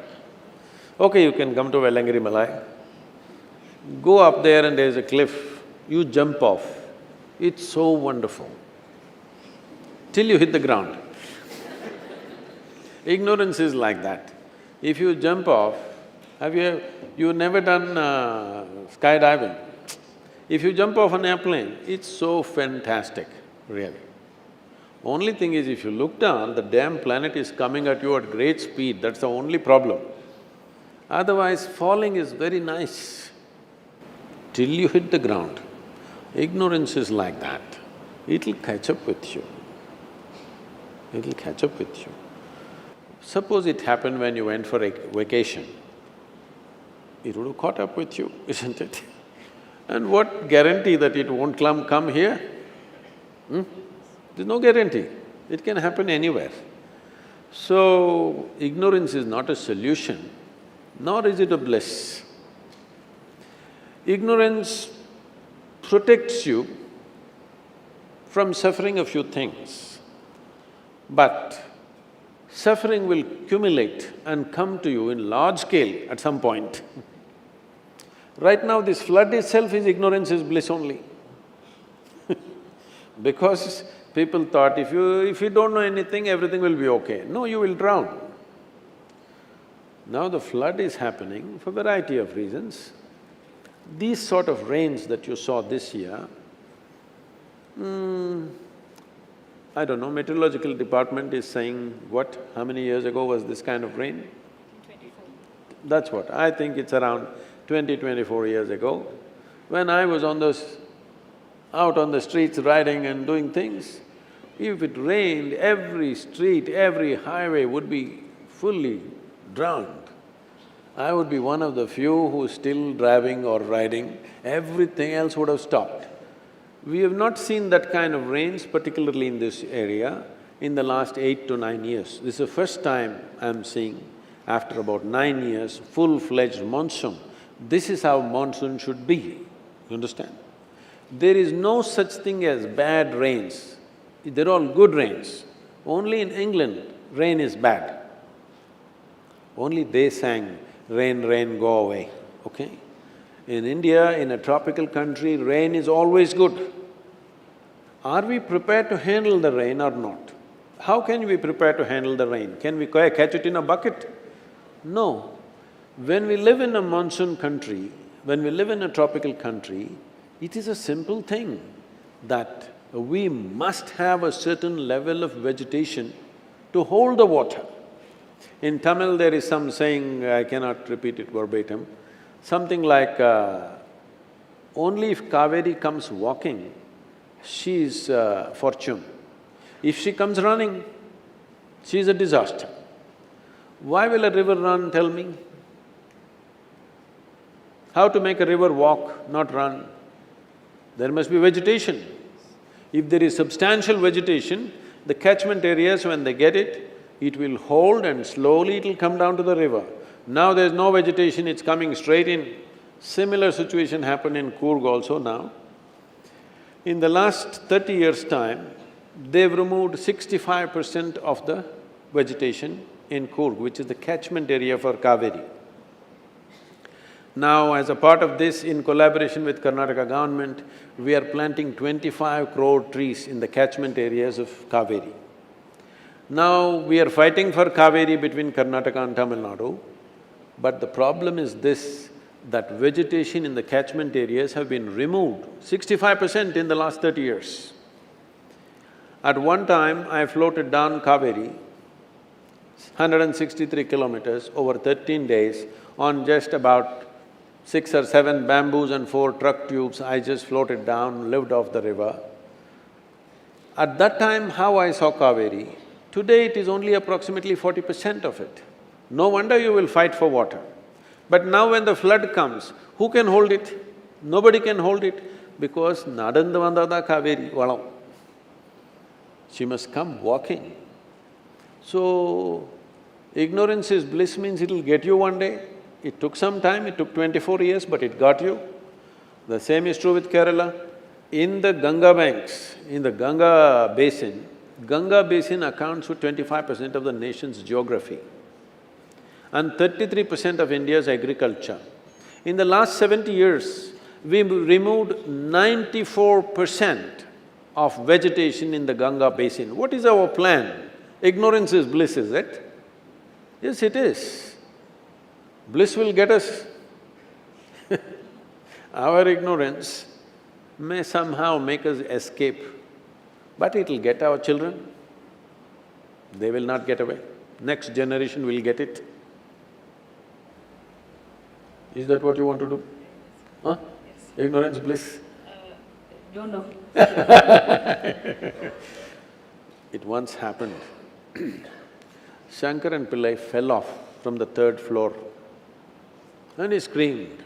Okay, you can come to Vellangiri Malai. Go up there and there's a cliff, you jump off. It's so wonderful, till you hit the ground. Ignorance is like that. If you jump off, you've never done skydiving. If you jump off an airplane, it's so fantastic, really. Only thing is, if you look down, the damn planet is coming at you at great speed, that's the only problem. Otherwise, falling is very nice. Till you hit the ground, ignorance is like that. It'll catch up with you. It'll catch up with you. Suppose it happened when you went for a vacation. It would have caught up with you, isn't it? And what guarantee that it won't come here? There's no guarantee. It can happen anywhere. So, ignorance is not a solution, nor is it a bliss. Ignorance protects you from suffering a few things, but suffering will accumulate and come to you in large scale at some point. Right now, this flood itself is ignorance is bliss only. Because people thought if you don't know anything, everything will be okay. No, you will drown. Now the flood is happening for a variety of reasons. These sort of rains that you saw this year, I don't know, meteorological department is saying what, how many years ago was this kind of rain? 24. That's what, I think it's around 24 years ago. When I was out on the streets riding and doing things, if it rained, every street, every highway would be fully drowned. I would be one of the few who's still driving or riding, everything else would have stopped. We have not seen that kind of rains, particularly in this area, in the last 8 to 9 years. This is the first time I'm seeing, after about 9 years, full-fledged monsoon. This is how monsoon should be, you understand? There is no such thing as bad rains, they're all good rains. Only in England, rain is bad. Only they sang, rain, rain, go away, okay? In India, in a tropical country, rain is always good. Are we prepared to handle the rain or not? How can we prepare to handle the rain? Can we catch it in a bucket? No. When we live in a monsoon country, when we live in a tropical country, it is a simple thing that we must have a certain level of vegetation to hold the water. In Tamil, there is some saying, I cannot repeat it verbatim, something like, only if Kaveri comes walking, she is fortune. If she comes running, she is a disaster. Why will a river run, tell me? How to make a river walk, not run? There must be vegetation. If there is substantial vegetation, the catchment areas, when they get it, it will hold and slowly it'll come down to the river. Now there's no vegetation, it's coming straight in. Similar situation happened in Coorg also now. In the last 30 years' time, they've removed 65% of the vegetation in Coorg, which is the catchment area for Kaveri. Now, as a part of this, in collaboration with Karnataka government, we are planting 25 crore trees in the catchment areas of Kaveri. Now, we are fighting for Kaveri between Karnataka and Tamil Nadu, but the problem is this, that vegetation in the catchment areas have been removed, 65% in the last 30 years. At one time, I floated down Kaveri, 163 kilometers over 13 days on just about 6 or 7 bamboos and 4 truck tubes. I just floated down, lived off the river. At that time, how I saw Kaveri, today it is only approximately 40% of it. No wonder you will fight for water. But now when the flood comes, who can hold it? Nobody can hold it because Nadandu Vandada Kaveri Valam. She must come walking. So, ignorance is bliss means it'll get you one day. It took some time, it took 24 years, but it got you. The same is true with Kerala. In the Ganga banks, in the Ganga basin accounts for 25% of the nation's geography and 33% of India's agriculture. In the last 70 years, we removed 94% of vegetation in the Ganga basin. What is our plan? Ignorance is bliss, is it? Yes, it is. Bliss will get us. Our ignorance may somehow make us escape But it'll get our children. They will not get away. Next generation will get it. Is that what you want to do? Huh? Ignorance bliss? Don't know. It once happened. Shankaran Pillai fell off from the third floor and he screamed.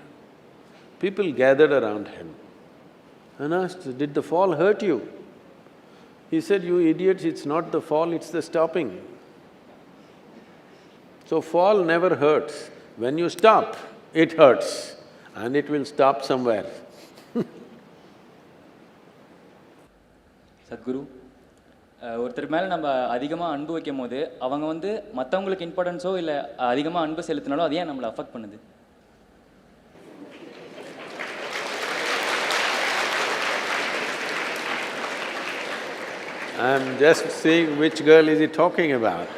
People gathered around him and asked, "Did the fall hurt you?" He said, "You idiots, it's not the fall, it's the stopping." So fall never hurts. When you stop, it hurts and it will stop somewhere. Sadhguru, ஒருத்தர் மேலே நம்ம அதிகமாக அன்பு வைக்கும் போது அவங்க மற்றவங்களுக்கு இம்பார்ட்டன்ஸோ இல்லை அதிகமாக அன்பு செலுத்தினாலும் அது ஏன் நம்மளை அஃபெக்ட் பண்ணுது? I'm just seeing which girl is he talking about.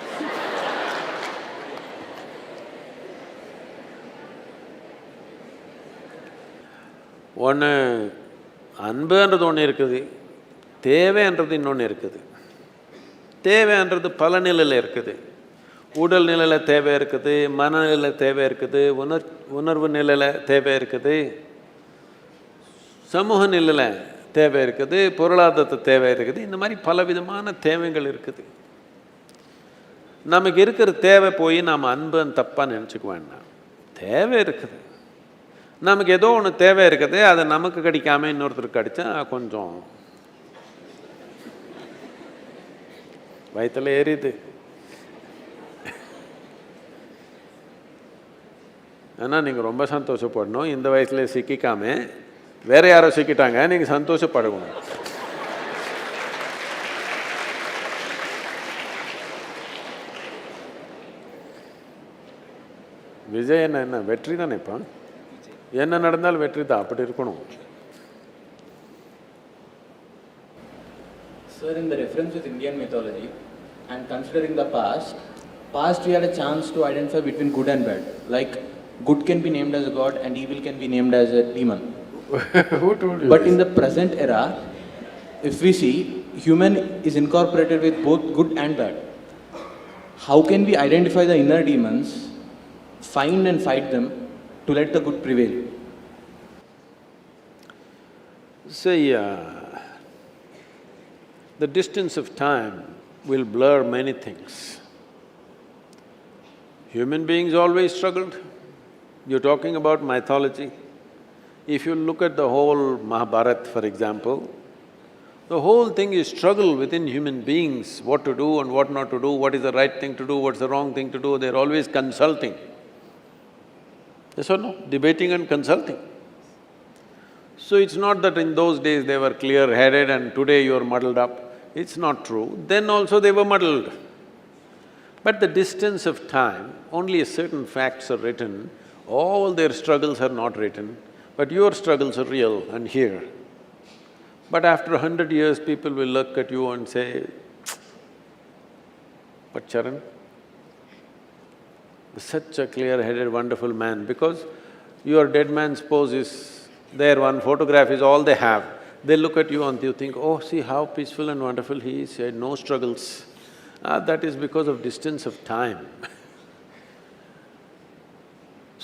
ஒன்று அன்புன்றது ஒன்று இருக்குது, தேவைன்றது இன்னொன்று இருக்குது. தேவைன்றது பல நிலையில் இருக்குது. உடல் நிலையில் தேவை இருக்குது, மனநிலையில் தேவை இருக்குது, உணர்வு நிலையில் தேவை இருக்குது, சமூக நிலையில் தேவை இருக்குது, பொருளாதாரத்து தேவை இருக்குது. இந்த மாதிரி பலவிதமான தேவைகள் இருக்குது. நமக்கு இருக்கிற தேவை போய் நாம் அன்புன்னு தப்பாக நினச்சிக்க வேண்டாம். தேவை இருக்குது. நமக்கு ஏதோ ஒன்று தேவை இருக்குது, அது நமக்கு கிடைக்காம இன்னொருத்தருக்கு கிடைச்சா கொஞ்சம் வயிற்றுல ஏறிது. ஆனால் நீங்கள் ரொம்ப சந்தோஷப்படணும். இந்த வயசுல சிக்கிக்காம வேற யாரோ சிக்கிட்டாங்க, நீங்கள் சந்தோஷப்படணும். விஜய் என்ன வெற்றி தான் நினைப்பான். என்ன நடந்தாலும் வெற்றி தான், அப்படி இருக்கணும். Sir, in the reference with Indian mythology and considering the past we had a chance to identify between good and bad. Like, good can be named as a god and evil can be named as a demon. Who told you But this? in the present era, if we see, human is incorporated with both good and bad. How can we identify the inner demons, find and fight them to let the good prevail? See, the distance of time will blur many things. Human beings always struggled. You're talking about mythology. If you look at the whole Mahabharata, for example, the whole thing is struggle within human beings, what to do and what not to do, what is the right thing to do, what's the wrong thing to do. They're always consulting. Yes or no? Debating and consulting. So it's not that in those days they were clear-headed and today you're muddled up. It's not true. Then also they were muddled. But the distance of time, only a certain facts are written, all their struggles are not written, but your struggles are real and here. But after 100 years, people will look at you and say, "But Charan, such a clear-headed, wonderful man," because your dead man's pose is there, one photograph is all they have. They look at you and you think, "Oh, see how peaceful and wonderful he is, he had no struggles." That is because of distance of time.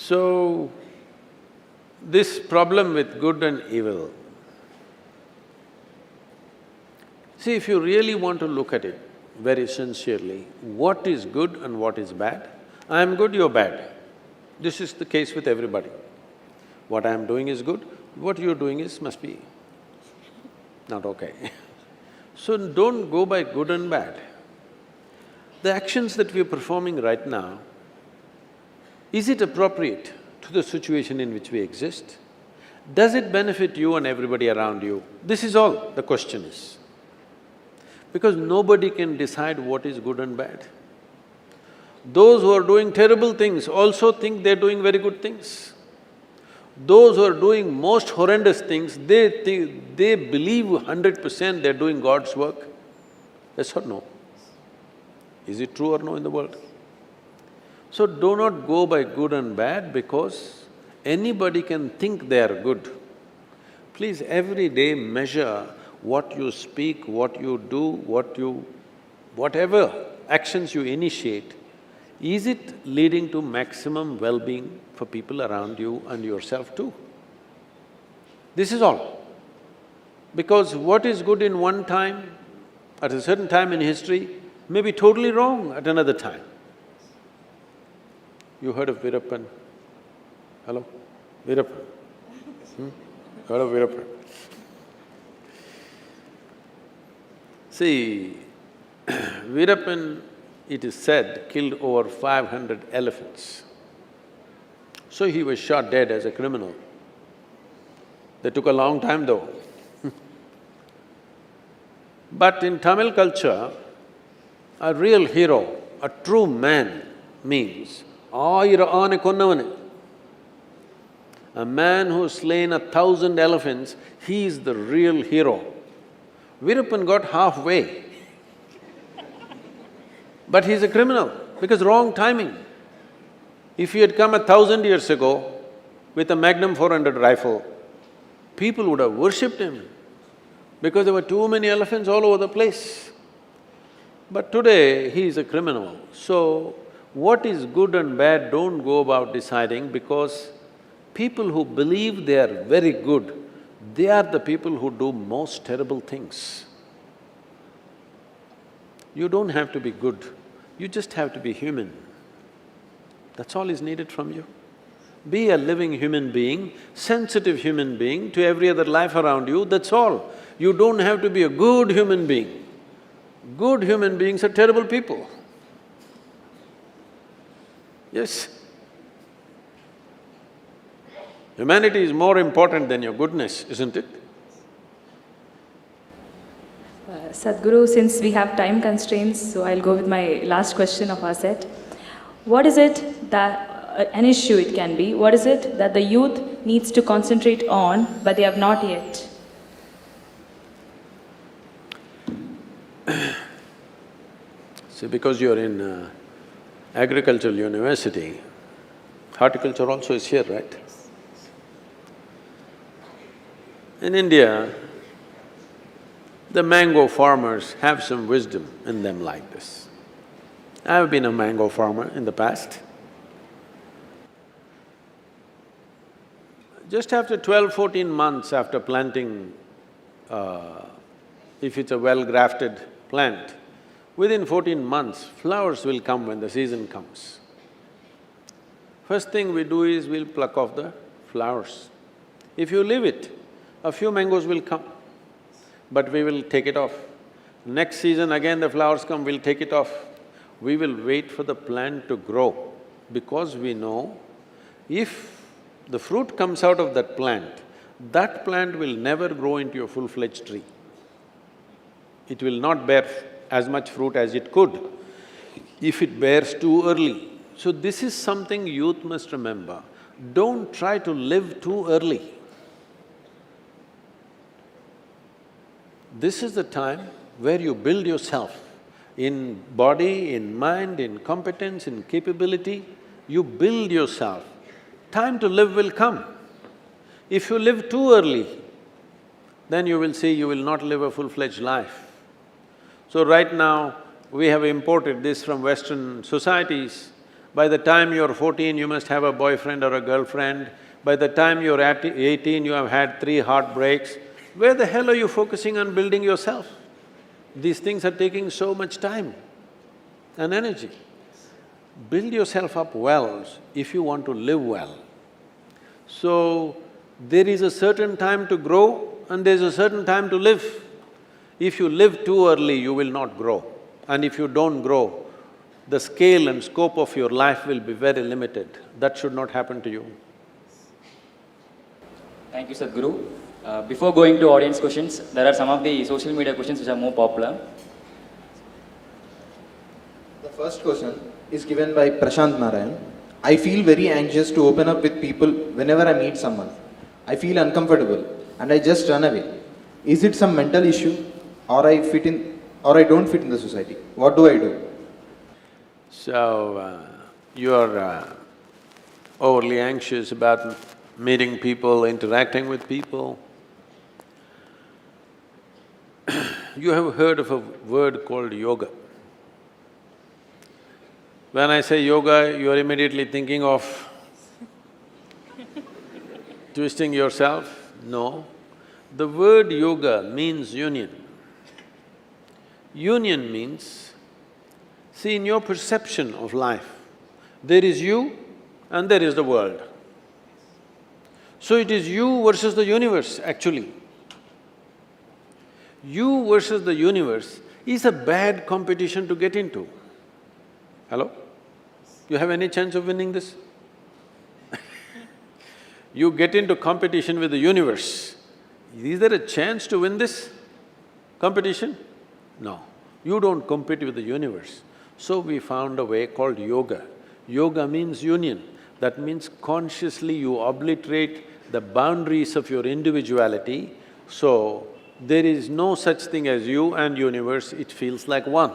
So, this problem with good and evil, see, if you really want to look at it very sincerely, what is good and what is bad? I am good, you're bad. This is the case with everybody. What I am doing is good, what you're doing must be not okay. So don't go by good and bad. The actions that we are performing right now, is it appropriate to the situation in which we exist? Does it benefit you and everybody around you? This is all the question is. Because nobody can decide what is good and bad. Those who are doing terrible things also think they're doing very good things. Those who are doing most horrendous things, they believe 100% they're doing God's work. Yes or no? Is it true or no in the world? So do not go by good and bad because anybody can think they are good. Please every day measure what you speak, what you do, whatever actions you initiate, is it leading to maximum well-being for people around you and yourself too? This is all. Because what is good in one time, at a certain time in history, may be totally wrong at another time. You heard of Virappan? Hello? Virappan? Heard of Virappan? See, Virappan, it is said, killed over 500 elephants. So he was shot dead as a criminal. That took a long time though. But in Tamil culture, a real hero, a true man means Ayira aane konnavane. A man who's slain 1,000 elephants, he is the real hero. Virappan got halfway. But he's a criminal because wrong timing. If he had come 1,000 years ago with a Magnum 400 rifle, people would have worshipped him because there were too many elephants all over the place. But today, he is a criminal. So, what is good and bad, don't go about deciding because people who believe they are very good, they are the people who do most terrible things. You don't have to be good, you just have to be human. That's all is needed from you. Be a living human being, sensitive human being to every other life around you, that's all. You don't have to be a good human being. Good human beings are terrible people. Yes. Humanity is more important than your goodness, isn't it? Sadhguru, since we have time constraints, so I'll go with my last question of our set. What is it that, an issue it can be, what is it that the youth needs to concentrate on but they have not yet? See, because you're in agricultural university, horticulture also is here, right? In India, the mango farmers have some wisdom in them like this. I've been a mango farmer in the past. Just after 12, 14 months after planting, if it's a well-grafted plant, within 14 months, flowers will come when the season comes. First thing we do is we'll pluck off the flowers. If you leave it, a few mangoes will come, but we will take it off. Next season again the flowers come, we'll take it off. We will wait for the plant to grow because we know if the fruit comes out of that plant will never grow into a full-fledged tree. It will not bear as much fruit as it could if it bears too early. So this is something youth must remember. Don't try to live too early. This is the time where you build yourself in body, in mind, in competence, in capability, you build yourself. Time to live will come. If you live too early, then you will see you will not live a full-fledged life. So right now, we have imported this from Western societies. By the time you're 14, you must have a boyfriend or a girlfriend. By the time you're 18, you have had 3 heartbreaks. Where the hell are you focusing on building yourself? These things are taking so much time and energy. Build yourself up well if you want to live well. So, there is a certain time to grow and there's a certain time to live. If you live too early, you will not grow. And if you don't grow, the scale and scope of your life will be very limited. That should not happen to you. Thank you, Sadhguru. Before going to audience questions, there are some of the social media questions which are more popular. The first question is given by Prashant Narayan. I feel very anxious to open up with people whenever I meet someone. I feel uncomfortable and I just run away. Is it some mental issue or I don't fit in the society? What do I do? So, you're overly anxious about meeting people, interacting with people. You have heard of a word called yoga. When I say yoga, you are immediately thinking of twisting yourself? No. The word yoga means union. Union means, see, in your perception of life, there is you and there is the world. So it is you versus the universe, actually. You versus the universe is a bad competition to get into. Hello? You have any chance of winning this? You get into competition with the universe. Is there a chance to win this competition? No. You don't compete with the universe. So we found a way called yoga. Yoga means union. That means consciously you obliterate the boundaries of your individuality, so there is no such thing as you and universe, it feels like one.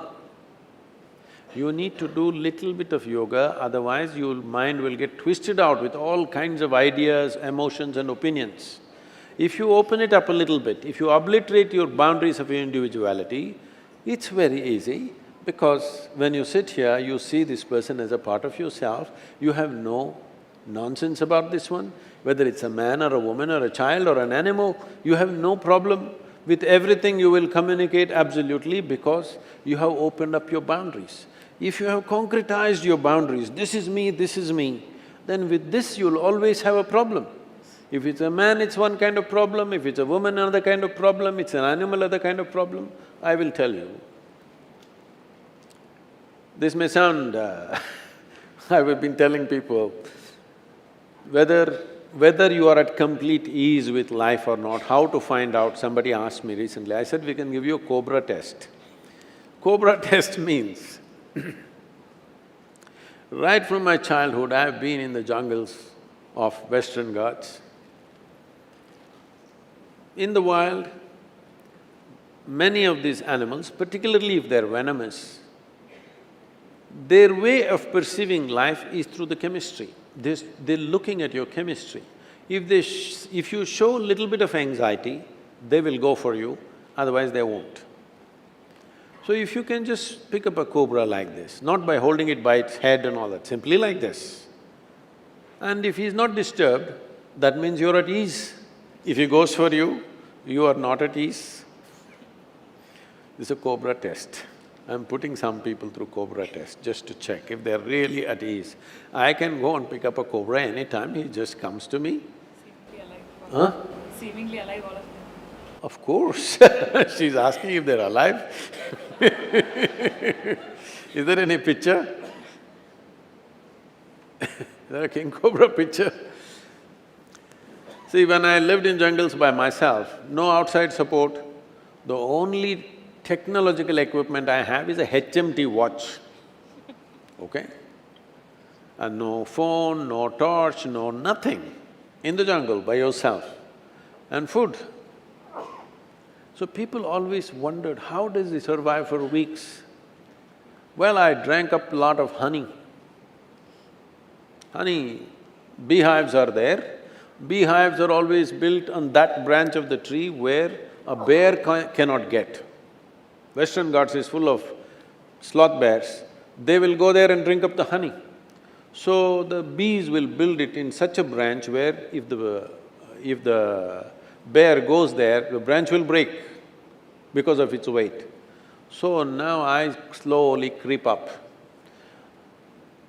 You need to do little bit of yoga, otherwise your mind will get twisted out with all kinds of ideas, emotions and opinions. If you open it up a little bit, if you obliterate your boundaries of your individuality, it's very easy, because when you sit here, you see this person as a part of yourself, you have no nonsense about this one, whether it's a man or a woman or a child or an animal, you have no problem. With everything you will communicate absolutely, because you have opened up your boundaries. If you have concretized your boundaries, this is me, then with this you'll always have a problem. If it's a man, it's one kind of problem, if it's a woman, another kind of problem, it's an animal, other kind of problem. I will tell you. This may sound… I've been telling people, whether you are at complete ease with life or not, how to find out, somebody asked me recently, I said, we can give you a cobra test. Cobra test means, right from my childhood, I have been in the jungles of Western Ghats. In the wild, many of these animals, particularly if they're venomous, their way of perceiving life is through the chemistry. They're looking at your chemistry. If you show a little bit of anxiety, they will go for you, otherwise they won't. So if you can just pick up a cobra like this, not by holding it by its head and all that, simply like this, and if he's not disturbed, that means you're at ease. If he goes for you, you are not at ease. This is a cobra test. I'm putting some people through cobra test just to check if they're really at ease. I can go and pick up a cobra anytime, he just comes to me. Seemingly alive. Huh? Seemingly alive, all of them. Of course, she's asking if they're alive. Is there any picture? Is there a king cobra picture? See, when I lived in jungles by myself, no outside support, the only technological equipment I have is a HMT watch, okay? And no phone, no torch, no nothing, in the jungle by yourself, and food. So people always wondered, how does he survive for weeks? Well, I drank up a lot of honey. Honey, beehives are there. Beehives are always built on that branch of the tree where a bear cannot get. Western Ghats is full of sloth bears, they will go there and drink up the honey. So the bees will build it in such a branch where if the bear goes there, the branch will break because of its weight. So now I slowly creep up.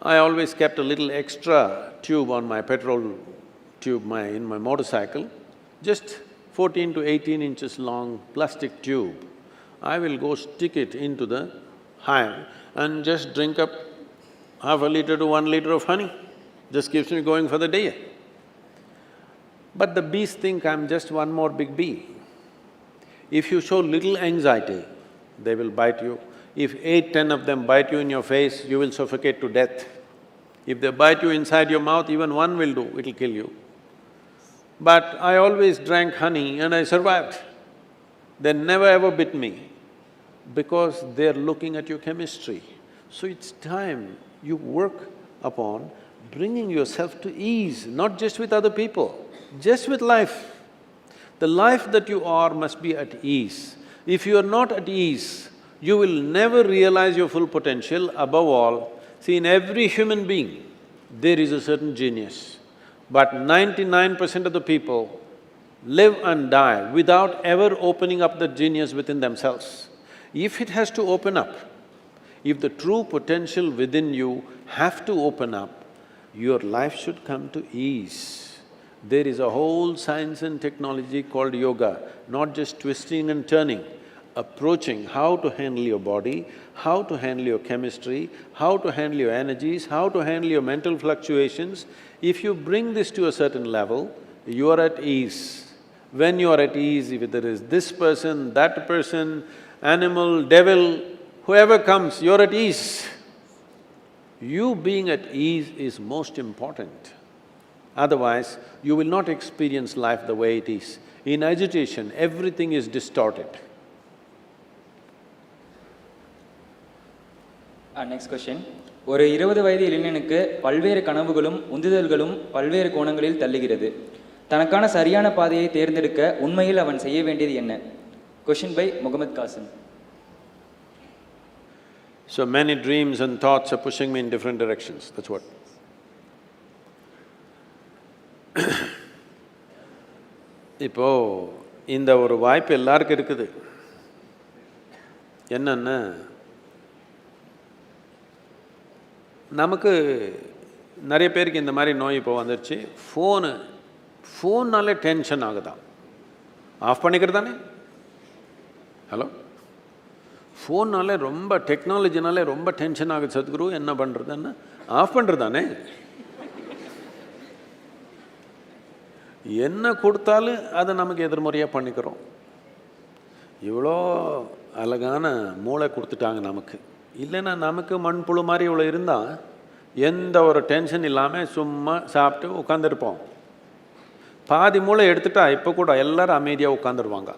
I always kept a little extra tube on my petrol tube in my motorcycle, just 14 to 18 inches long plastic tube. I will go stick it into the hive and just drink up half a liter to 1 liter of honey. Just keeps me going for the day. But the bees think I'm just one more big bee. If you show little anxiety, they will bite you. If 8, 10 of them bite you in your face, you will suffocate to death. If they bite you inside your mouth, even one will do, it'll kill you. But I always drank honey and I survived. They never ever bit me, because they're looking at your chemistry. So it's time you work upon bringing yourself to ease, not just with other people, just with life. The life that you are must be at ease. If you are not at ease, you will never realize your full potential. Above all, see, in every human being, there is a certain genius. But 99% of the people live and die without ever opening up the genius within themselves. If it has to open up, if the true potential within you have to open up, your life should come to ease. There is a whole science and technology called yoga, not just twisting and turning, approaching how to handle your body, how to handle your chemistry, how to handle your energies, how to handle your mental fluctuations. If you bring this to a certain level, you are at ease. When you are at ease, if there is this person, that person, animal, devil, whoever comes, you're at ease. You being at ease is most important. Otherwise, you will not experience life the way it is. In agitation, everything is distorted. Next question. ஒரு 20 வயது இளைஞனுக்கு பல்வேறு கனவுகளும் உந்துதல்களும் பல்வேறு கோணங்களில் தள்ளுகிறது. தனக்கான சரியான பாதையை தேர்ந்தெடுக்க உண்மையில் அவன் செய்ய வேண்டியது என்ன? Question by Muhammad Qasim. So many dreams and thoughts are pushing me in different directions, that's what. இப்போ இந்த ஒரு வாய்ப்பு எல்லாருக்கும் இருக்குது. என்னன்னா, நமக்கு நிறைய பேருக்கு இந்த மாதிரி நோய் இப்போ வந்துருச்சு. ஃபோன்னாலே டென்ஷன் ஆகுதான். ஆஃப் பண்ணிக்கிறது தானே? ஹலோ, ஃபோன்னாலே ரொம்ப டெக்னாலஜினாலே ரொம்ப டென்ஷன் ஆகுது சத்குரு, என்ன பண்ணுறதுன்னு ஆஃப் பண்ணுறது தானே? என்ன கொடுத்தாலும் அதை நமக்கு எதிர்மறையாக பண்ணிக்கிறோம். இவ்வளோ அழகான மூளை கொடுத்துட்டாங்க நமக்கு. இல்லைன்னா நமக்கு மண்புழு மாதிரி இவ்வளோ இருந்தால் எந்த ஒரு டென்ஷன் இல்லாமல் சும்மா சாப்பிட்டு உட்காந்துருப்போம். பாதி மூளை எடுத்துட்டா இப்போ கூட எல்லோரும் அமைதியாக உட்காந்துருவாங்க.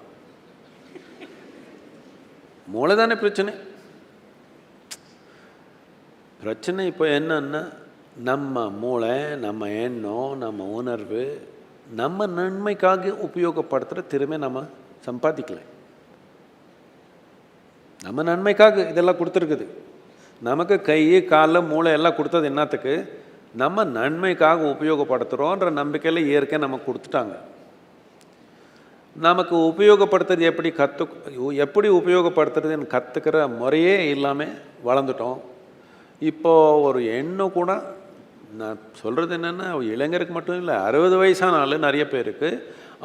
மூளை தானே பிரச்சனை. பிரச்சனை இப்போ என்னன்னா, நம்ம மூளை, நம்ம எண்ணம், நம்ம உணர்வு நம்ம நன்மைக்காக உபயோகப்படுத்துகிற திறமை நம்ம சம்பாதிக்கலை. நம்ம நன்மைக்காக இதெல்லாம் கொடுத்துருக்குது. நமக்கு கை, கால், மூளை எல்லாம் கொடுத்தது என்னத்துக்கு? நம்ம நன்மைக்காக உபயோகப்படுத்துகிறோன்ற நம்பிக்கையில் இயற்கை நமக்கு கொடுத்துட்டாங்க. நமக்கு உபயோகப்படுத்துறது எப்படி உபயோகப்படுத்துறதுன்னு கற்றுக்கிற முறையே இல்லாமல் வளர்ந்துட்டோம். இப்போது ஒரு எண்ணம் கூட, நான் சொல்கிறது என்னென்னா, இளைஞருக்கு மட்டும் இல்லை, 60 வயசான ஆள் நிறைய பேருக்கு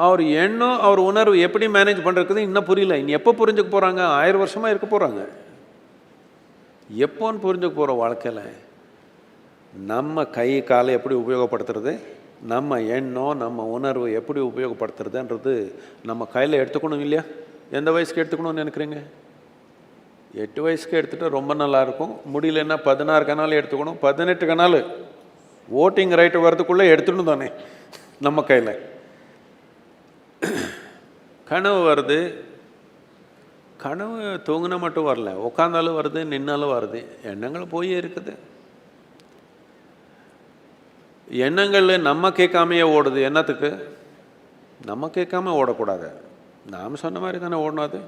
அவர் எண்ணம், அவர் உணர்வு எப்படி மேனேஜ் பண்ணுறது இன்னும் புரியல. இன்னும் எப்போ புரிஞ்சுக்க போகிறாங்க? 1000 வருஷமாக இருக்க போகிறாங்க. எப்போன்னு புரிஞ்சுக்க போகிறோம் வாழ்க்கையில்? நம்ம கை காலை எப்படி உபயோகப்படுத்துறது, நம்ம எண்ணம், நம்ம உணர்வு எப்படி உபயோகப்படுத்துறதுன்றது நம்ம கையில் எடுத்துக்கணும் இல்லையா? எந்த வயசுக்கு எடுத்துக்கணும்னு நினைக்கிறீங்க? 8 வயசுக்கு எடுத்துகிட்டா ரொம்ப நல்லாயிருக்கும். முடியலன்னா 16 கனாலும் எடுத்துக்கணும். 18 கனாலு ஓட்டிங் ரைட்டு வர்றதுக்குள்ளே எடுத்துக்கணும் தானே நம்ம கையில். கனவு வருது. கனவு தூங்கினா மட்டும் வரல, உட்காந்தாலும் வருது, நின்னாலும் வருது. எண்ணங்கள் போய் இருக்குது. எண்ணங்கள் நம்ம கேட்காமையே ஓடுது. என்னத்துக்கு? நம்ம கேட்காம ஓடக்கூடாது. நாம் சொன்ன மாதிரி தானே ஓடணும் அது.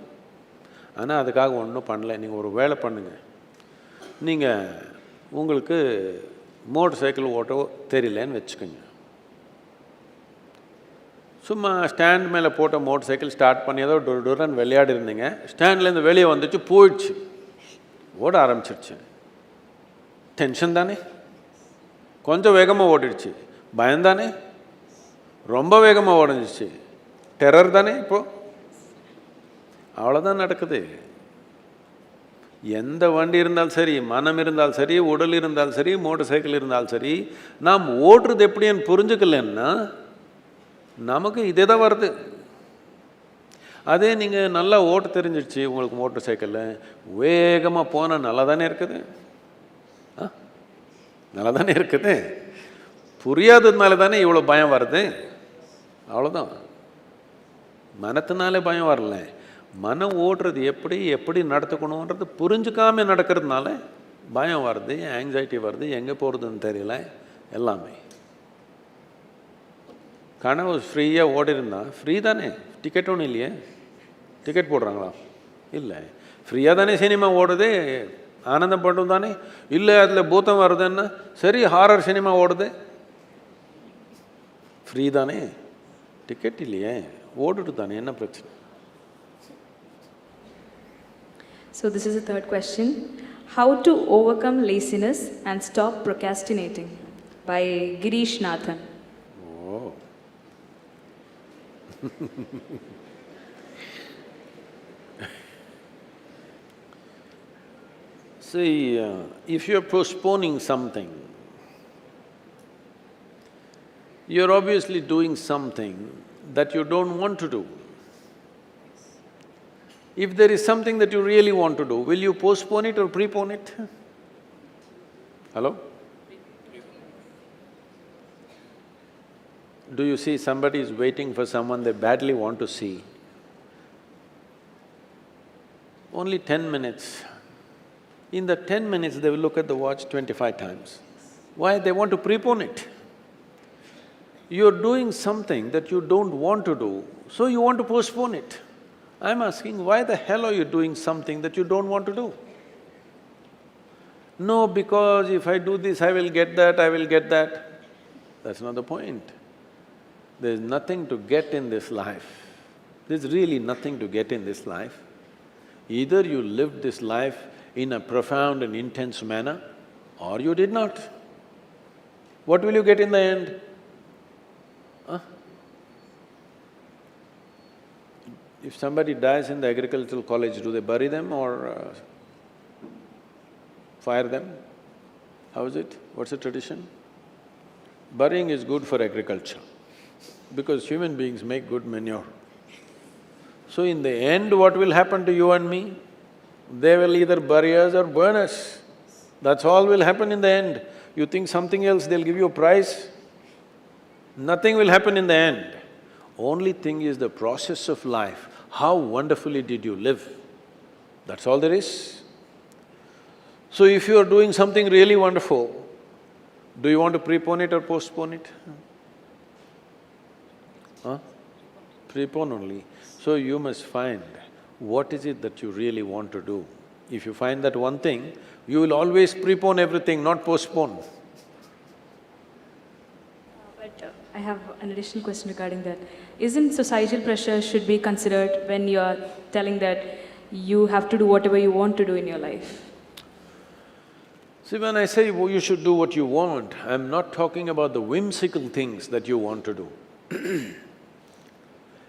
ஆனால் அதுக்காக ஒன்றும் பண்ணலை. நீங்கள் ஒரு வேலை பண்ணுங்கள். நீங்கள் உங்களுக்கு மோட்டர் சைக்கிள் ஓட்ட தெரியலன்னு வச்சுக்கோங்க. சும்மா ஸ்டாண்ட் மேலே போட்ட மோட்டர் சைக்கிள் ஸ்டார்ட் பண்ணி ஏதோ டொரன்னு விளையாடி இருந்தீங்க. ஸ்டாண்ட்லேருந்து வெளியே வந்துச்சு, போயிடுச்சு, ஓட ஆரம்பிச்சிடுச்சு. டென்ஷன் தானே? கொஞ்சம் வேகமாக ஓடிடுச்சு. பயந்தானே? ரொம்ப வேகமாக ஓடிஞ்சிச்சு. டெரர் தானே? இப்போது அவ்வளோதான் நடக்குது. எந்த வண்டி இருந்தாலும் சரி, மனம் இருந்தாலும் சரி, உடல் இருந்தாலும் சரி, மோட்டர் சைக்கிள் இருந்தாலும் சரி, நாம் ஓடுறது எப்படின்னு புரிஞ்சுக்கலன்னா நமக்கு இதே தான் வருது. அதே நீங்கள் நல்லா ஓட்ட தெரிஞ்சிடுச்சு உங்களுக்கு மோட்டர் சைக்கிளில், வேகமாக போனால் நல்லா தானே இருக்குது. நல்லா தானே இருக்குது. புரியாததுனால தானே இவ்வளோ பயம் வருது. அவ்வளோதான். மனத்தினாலே பயம் வரல. மனம் ஓடுறது எப்படி நடத்துக்கணுன்றது புரிஞ்சுக்காமல் நடக்கிறதுனால பயம் வருது, ஆங்ஸைட்டி வருது, எங்கே போகிறதுன்னு தெரியல, எல்லாமே. கனவு ஃப்ரீயாக ஓடி இருந்தால் ஃப்ரீ தானே, டிக்கெட் ஒன்றும் இல்லையே. டிக்கெட் போடுறாங்களா? இல்லை. ஃப்ரீயாக தானே சினிமா ஓடுது, ஆனந்தம் பண்ணும் தானே. இல்லை அதில் பூத்தம் வருதுன்னா சரி ஹாரர் சினிமா ஓடுது, ஃப்ரீ தானே, டிக்கெட் இல்லையே, ஓடுட்டு தானே, என்ன பிரச்சனை? So this is the third question. How to overcome laziness and stop procrastinating? By Girish Nathan. Oh. See, if you're postponing something, you're obviously doing something that you don't want to do. If there is something that you really want to do, will you postpone it or prepone it? Hello? Do you see somebody is waiting for someone they badly want to see? Only 10 minutes. In the 10 minutes, they will look at the watch 25 times. Why? They want to prepone it. You're doing something that you don't want to do, so you want to postpone it. I'm asking, why the hell are you doing something that you don't want to do? No, because if I do this, I will get that, I will get that. That's not the point. There's nothing to get in this life. There's really nothing to get in this life. Either you lived this life in a profound and intense manner, or you did not. What will you get in the end? Huh? If somebody dies in the agricultural college, do they bury them or fire them? How is it? What's the tradition? Burying is good for agriculture, because human beings make good manure. So in the end, what will happen to you and me? They will either bury us or burn us. That's all will happen in the end. You think something else, they'll give you a prize? Nothing will happen in the end. Only thing is the process of life. How wonderfully did you live? That's all there is. So if you are doing something really wonderful, do you want to prepone it or postpone it? Huh? Prepone only. So you must find what is it that you really want to do. If you find that one thing, you will always prepone everything, not postpone. I have an additional question regarding that. Isn't societal pressure should be considered when you are telling that you have to do whatever you want to do in your life? See, when I say you should do what you want, I'm not talking about the whimsical things that you want to do.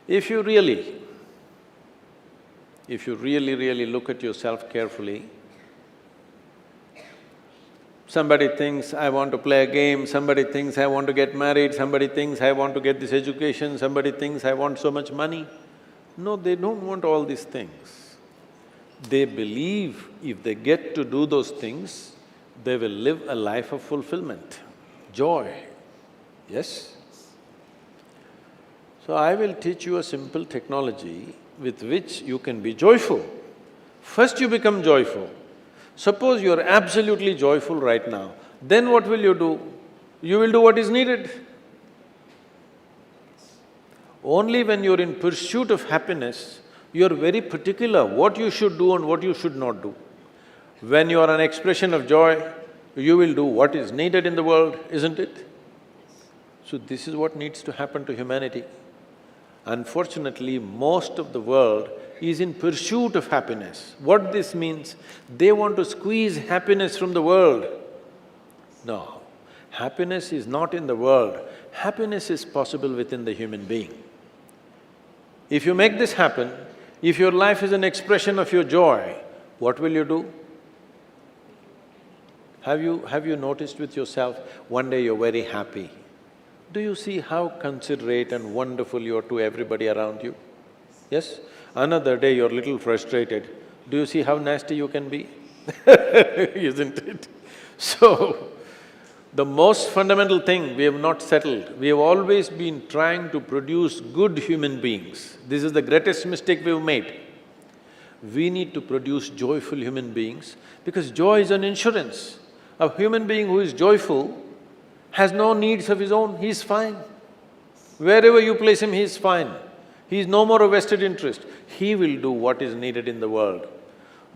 If you really look at yourself carefully, somebody thinks, I want to play a game, somebody thinks, I want to get married, somebody thinks, I want to get this education, somebody thinks, I want so much money. No, they don't want all these things. They believe if they get to do those things, they will live a life of fulfillment, joy. Yes? So I will teach you a simple technology with which you can be joyful. First you become joyful. Suppose you are absolutely joyful right now, then what will you do? You will do what is needed. Only when you're in pursuit of happiness, you're very particular what you should do and what you should not do. When you are an expression of joy, you will do what is needed in the world, isn't it? So this is what needs to happen to humanity. Unfortunately, most of the world is in pursuit of happiness. What this means, they want to squeeze happiness from the world. No, happiness is not in the world, happiness is possible within the human being. If you make this happen, if your life is an expression of your joy, what will you do? Have you noticed with yourself, one day you're very happy. Do you see how considerate and wonderful you are to everybody around you? Yes? Another day you're little frustrated. Do you see how nasty you can be? Isn't it? So, the most fundamental thing we have not settled, we have always been trying to produce good human beings. This is the greatest mistake we've made. We need to produce joyful human beings because joy is an insurance. A human being who is joyful has no needs of his own, he is fine. Wherever you place him, he is fine. He is no more a vested interest. He will do what is needed in the world.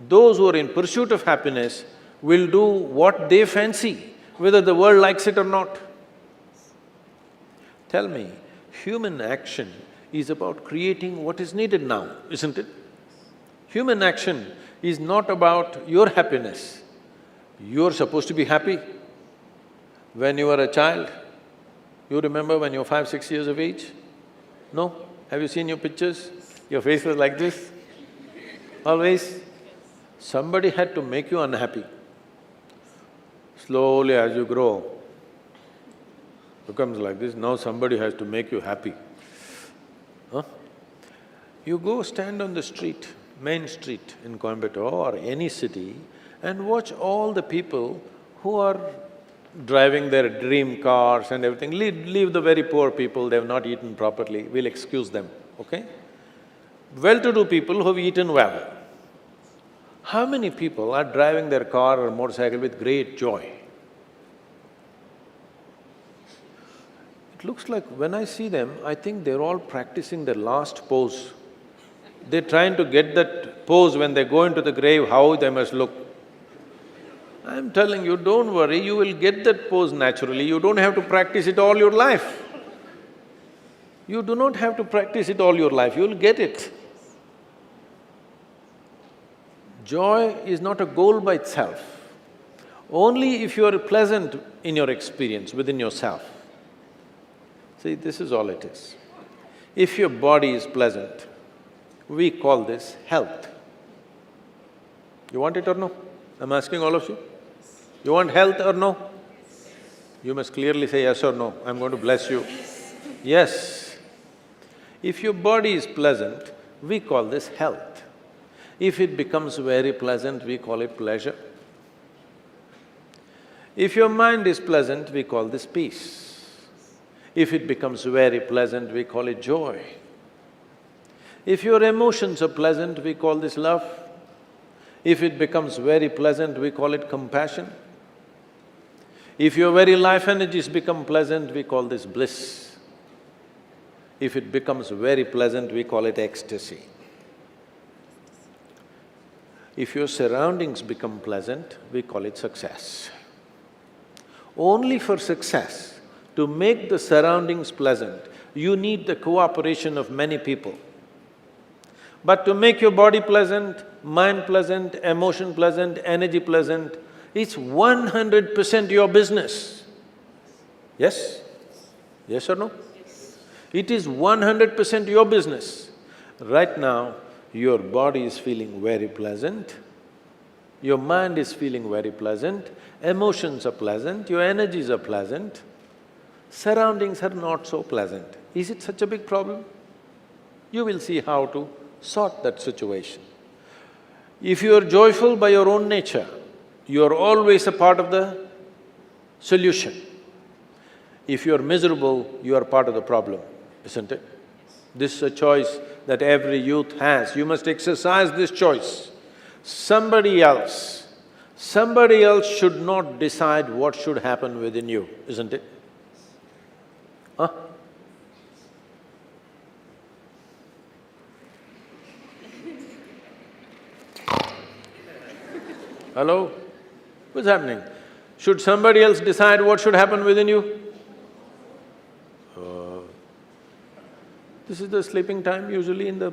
Those who are in pursuit of happiness will do what they fancy, whether the world likes it or not. Tell me, human action is about creating what is needed now, isn't it? Human action is not about your happiness. You're supposed to be happy. When you were a child, you remember when you were 5, 6 years of age? No? Have you seen your pictures? Your face was like this? Always? Somebody had to make you unhappy. Slowly as you grow, becomes like this, now somebody has to make you happy. Huh? You go stand on the street, main street in Coimbatore or any city and watch all the people who are driving their dream cars and everything. Leave the very poor people, they've not eaten properly, we'll excuse them, okay? Well-to-do people who've eaten well. How many people are driving their car or motorcycle with great joy? It looks like when I see them, I think they're all practicing their last pose. They're trying to get that pose when they go into the grave, how they must look. I'm telling you, don't worry, you will get that pose naturally, you don't have to practice it all your life. You do not have to practice it all your life, you'll get it. Joy is not a goal by itself. Only if you are pleasant in your experience within yourself. See, this is all it is. If your body is pleasant, we call this health. You want it or no? I'm asking all of you. You want health or no? You must clearly say yes or no, I'm going to bless you. Yes. If your body is pleasant, we call this health. If it becomes very pleasant, we call it pleasure. If your mind is pleasant, we call this peace. If it becomes very pleasant, we call it joy. If your emotions are pleasant, we call this love. If it becomes very pleasant, we call it compassion. If your very life energies become pleasant, we call this bliss. If it becomes very pleasant, we call it ecstasy. If your surroundings become pleasant, we call it success. Only for success, to make the surroundings pleasant, you need the cooperation of many people. But to make your body pleasant, mind pleasant, emotion pleasant, energy pleasant, it's 100% your business. Yes? Yes or no? It is 100% your business. Right now, your body is feeling very pleasant, your mind is feeling very pleasant, emotions are pleasant, your energies are pleasant, surroundings are not so pleasant. Is it such a big problem? You will see how to sort that situation. If you are joyful by your own nature, you are always a part of the solution. If you are miserable, you are part of the problem, isn't it? This is a choice that every youth has, you must exercise this choice. Somebody else should not decide what should happen within you, isn't it? Huh? Hello? What's happening? Should somebody else decide what should happen within you? This is the sleeping time usually in the…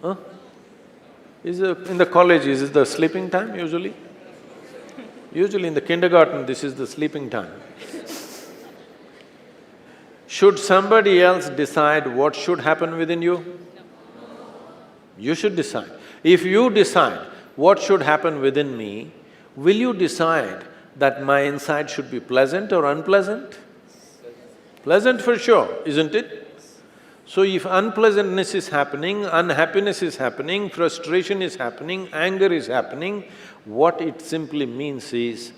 Huh? In the colleges, is the sleeping time usually? Usually in the kindergarten, this is the sleeping time. Should somebody else decide what should happen within you? You should decide. If you decide what should happen within me, will you decide that my inside should be pleasant or unpleasant? Pleasant for sure, isn't it? So if unpleasantness is happening, unhappiness is happening, frustration is happening, anger is happening, what it simply means is